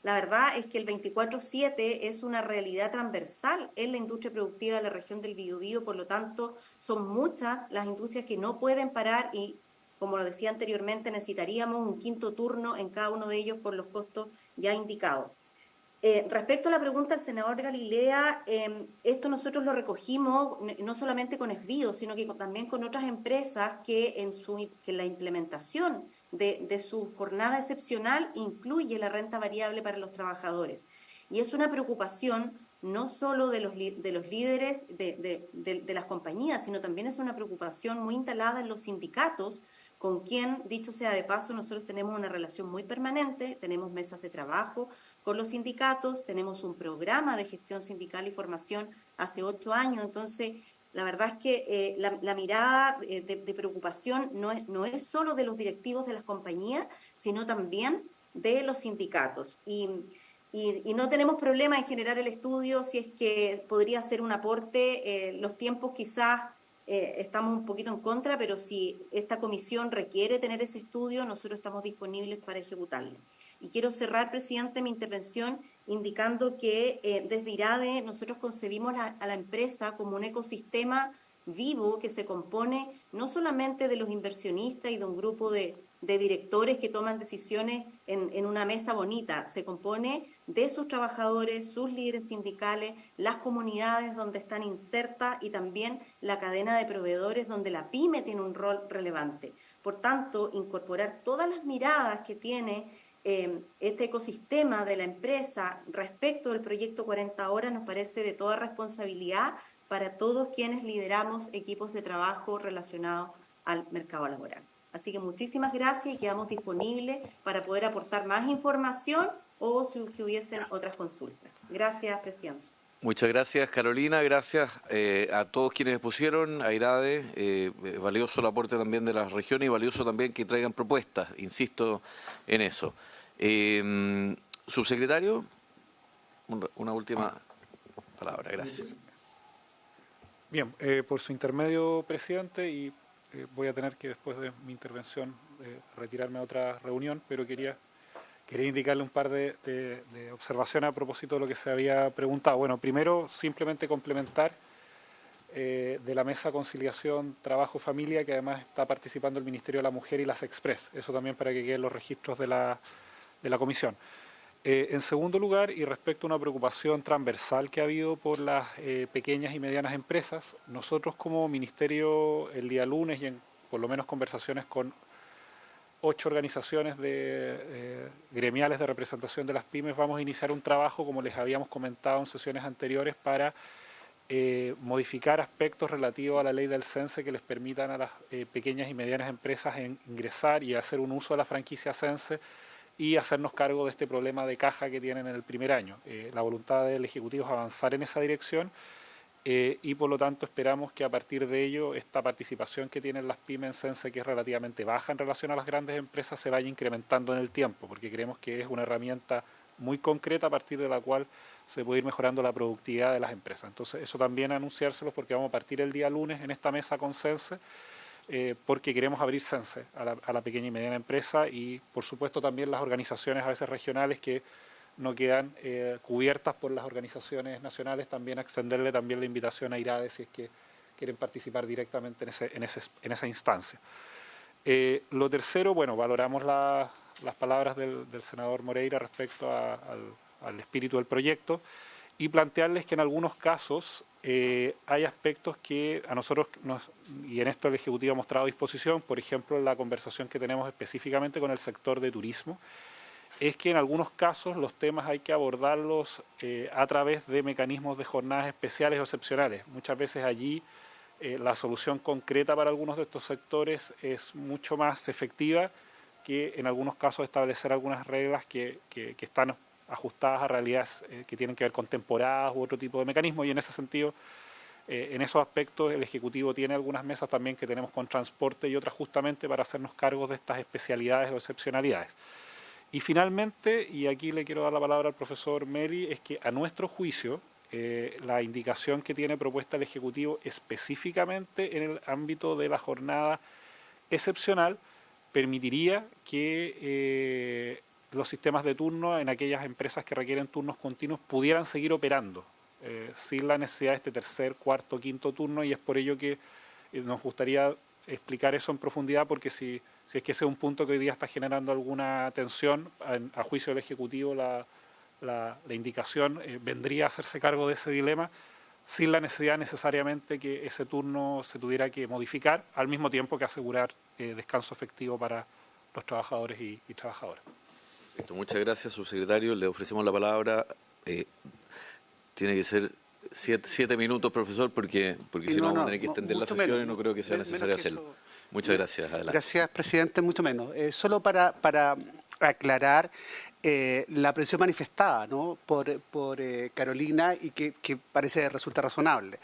la verdad es que el 24/7 es una realidad transversal en la industria productiva de la región del Biobío, por lo tanto, son muchas las industrias que no pueden parar y, como lo decía anteriormente, necesitaríamos un quinto turno en cada uno de ellos por los costos ya indicados. Respecto a la pregunta del senador Galilea, esto nosotros lo recogimos no solamente con Esbio, sino que también con otras empresas que en la implementación de su jornada excepcional incluye la renta variable para los trabajadores. Y es una preocupación no solo de los líderes de las compañías, sino también es una preocupación muy instalada en los sindicatos, con quien, dicho sea de paso, nosotros tenemos una relación muy permanente, tenemos mesas de trabajo con los sindicatos, tenemos un programa de gestión sindical y formación hace 8 años, entonces la verdad es que la mirada de preocupación no es solo de los directivos de las compañías, sino también de los sindicatos. Y no tenemos problema en generar el estudio si es que podría ser un aporte, los tiempos quizás estamos un poquito en contra, pero si esta comisión requiere tener ese estudio, nosotros estamos disponibles para ejecutarlo. Y quiero cerrar, presidente, mi intervención indicando que desde IRADE nosotros concebimos a la empresa como un ecosistema vivo que se compone no solamente de los inversionistas y de un grupo de directores que toman decisiones en una mesa bonita, se compone de sus trabajadores, sus líderes sindicales, las comunidades donde están insertas y también la cadena de proveedores donde la PYME tiene un rol relevante. Por tanto, incorporar todas las miradas que tiene este ecosistema de la empresa respecto del proyecto 40 horas nos parece de toda responsabilidad para todos quienes lideramos equipos de trabajo relacionados al mercado laboral. Así que muchísimas gracias y quedamos disponibles para poder aportar más información o si hubiesen otras consultas. Gracias, presidente. Muchas gracias, Carolina. Gracias a todos quienes pusieron, a IRADE. Valioso el aporte también de las regiones y valioso también que traigan propuestas. Insisto en eso. Subsecretario, una última palabra. Gracias. Bien, por su intermedio, presidente, y voy a tener que después de mi intervención retirarme a otra reunión, pero quería indicarle un par de observaciones a propósito de lo que se había preguntado. Bueno, primero, simplemente complementar de la Mesa Conciliación Trabajo-Familia, que además está participando el Ministerio de la Mujer y las Express. Eso también para que queden los registros de la Comisión. En segundo lugar, y respecto a una preocupación transversal que ha habido por las pequeñas y medianas empresas, nosotros como Ministerio el día lunes y en por lo menos conversaciones con 8 organizaciones gremiales de representación de las pymes, vamos a iniciar un trabajo, como les habíamos comentado en sesiones anteriores, para modificar aspectos relativos a la ley del CENSE que les permitan a las pequeñas y medianas empresas ingresar y hacer un uso de la franquicia CENSE y hacernos cargo de este problema de caja que tienen en el primer año. La voluntad del Ejecutivo es avanzar en esa dirección y por lo tanto esperamos que a partir de ello esta participación que tienen las pymes en CENSE, que es relativamente baja en relación a las grandes empresas, se vaya incrementando en el tiempo, porque creemos que es una herramienta muy concreta a partir de la cual se puede ir mejorando la productividad de las empresas. Entonces eso también anunciárselos porque vamos a partir el día lunes en esta mesa con CENSE, porque queremos abrir CENSE a la pequeña y mediana empresa y por supuesto también las organizaciones a veces regionales que no quedan cubiertas por las organizaciones nacionales, también extenderle también la invitación a IRADE si es que quieren participar directamente en esa instancia. Lo tercero, bueno, valoramos las palabras del senador Moreira respecto al espíritu del proyecto y plantearles que en algunos casos hay aspectos que a nosotros, y en esto el Ejecutivo ha mostrado disposición, por ejemplo, la conversación que tenemos específicamente con el sector de turismo, es que en algunos casos los temas hay que abordarlos a través de mecanismos de jornadas especiales o excepcionales. Muchas veces allí la solución concreta para algunos de estos sectores es mucho más efectiva que en algunos casos establecer algunas reglas que están ajustadas a realidades que tienen que ver con temporadas u otro tipo de mecanismos y en ese sentido, en esos aspectos el Ejecutivo tiene algunas mesas también que tenemos con transporte y otras justamente para hacernos cargos de estas especialidades o excepcionalidades. Y finalmente, y aquí le quiero dar la palabra al profesor Meli, es que a nuestro juicio la indicación que tiene propuesta el Ejecutivo específicamente en el ámbito de la jornada excepcional permitiría que los sistemas de turno en aquellas empresas que requieren turnos continuos pudieran seguir operando sin la necesidad de este tercer, cuarto, quinto turno y es por ello que nos gustaría explicar eso en profundidad porque si es que ese es un punto que hoy día está generando alguna tensión, a juicio del Ejecutivo la indicación vendría a hacerse cargo de ese dilema sin la necesidad necesariamente que ese turno se tuviera que modificar, al mismo tiempo que asegurar descanso efectivo para los trabajadores y trabajadoras. Perfecto. Muchas gracias, subsecretario. Le ofrecemos la palabra. Tiene que ser 7 minutos, profesor, porque si no vamos a tener que extender la sesión y no creo que sea necesario hacerlo. Muchas gracias. Adelante. Gracias, presidente. Mucho menos. Solo para aclarar la presión manifestada, ¿no? por Carolina y que parece resulta razonable.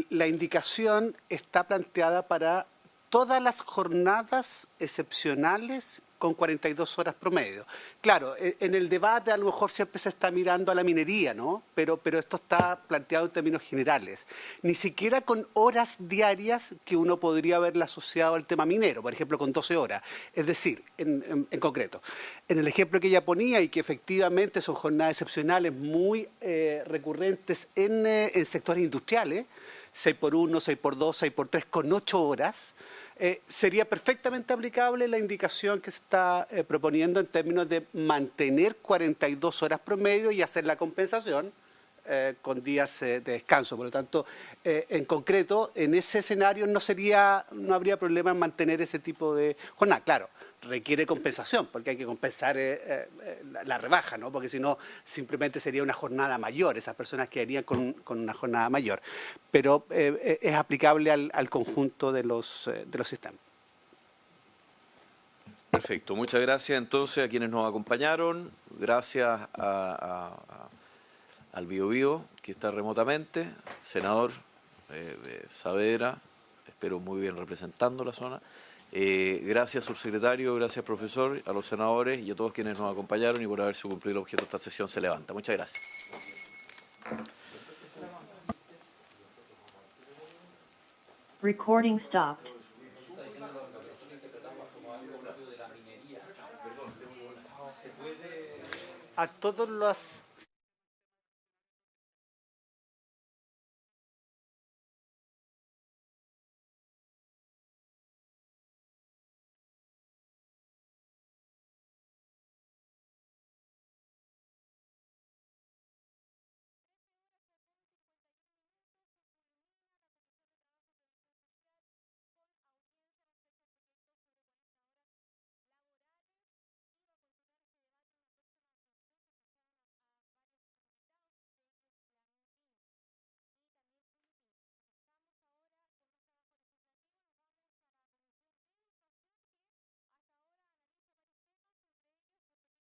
La indicación está planteada para todas las jornadas excepcionales con 42 horas promedio. Claro, en el debate a lo mejor siempre se está mirando a la minería, ¿no? Pero esto está planteado en términos generales. Ni siquiera con horas diarias que uno podría haberla asociado al tema minero, por ejemplo, con 12 horas. Es decir, en concreto, en el ejemplo que ella ponía y que efectivamente son jornadas excepcionales muy recurrentes en sectores industriales, 6x1, 6x2, 6x3, con 8 horas, sería perfectamente aplicable la indicación que se está proponiendo en términos de mantener 42 horas promedio y hacer la compensación con días de descanso. Por lo tanto, en concreto, en ese escenario no habría problema en mantener ese tipo de jornada. Claro, requiere compensación, porque hay que compensar la rebaja, ¿no? Porque si no, simplemente sería una jornada mayor, esas personas quedarían con una jornada mayor. Pero es aplicable al conjunto de los sistemas. Perfecto, muchas gracias entonces a quienes nos acompañaron, gracias al Biobío, que está remotamente, senador Saavedra, espero muy bien representando la zona. Gracias, subsecretario, gracias, profesor, a los senadores y a todos quienes nos acompañaron y por haberse cumplido el objeto de esta sesión se levanta. Muchas gracias. Recording stopped. A todos los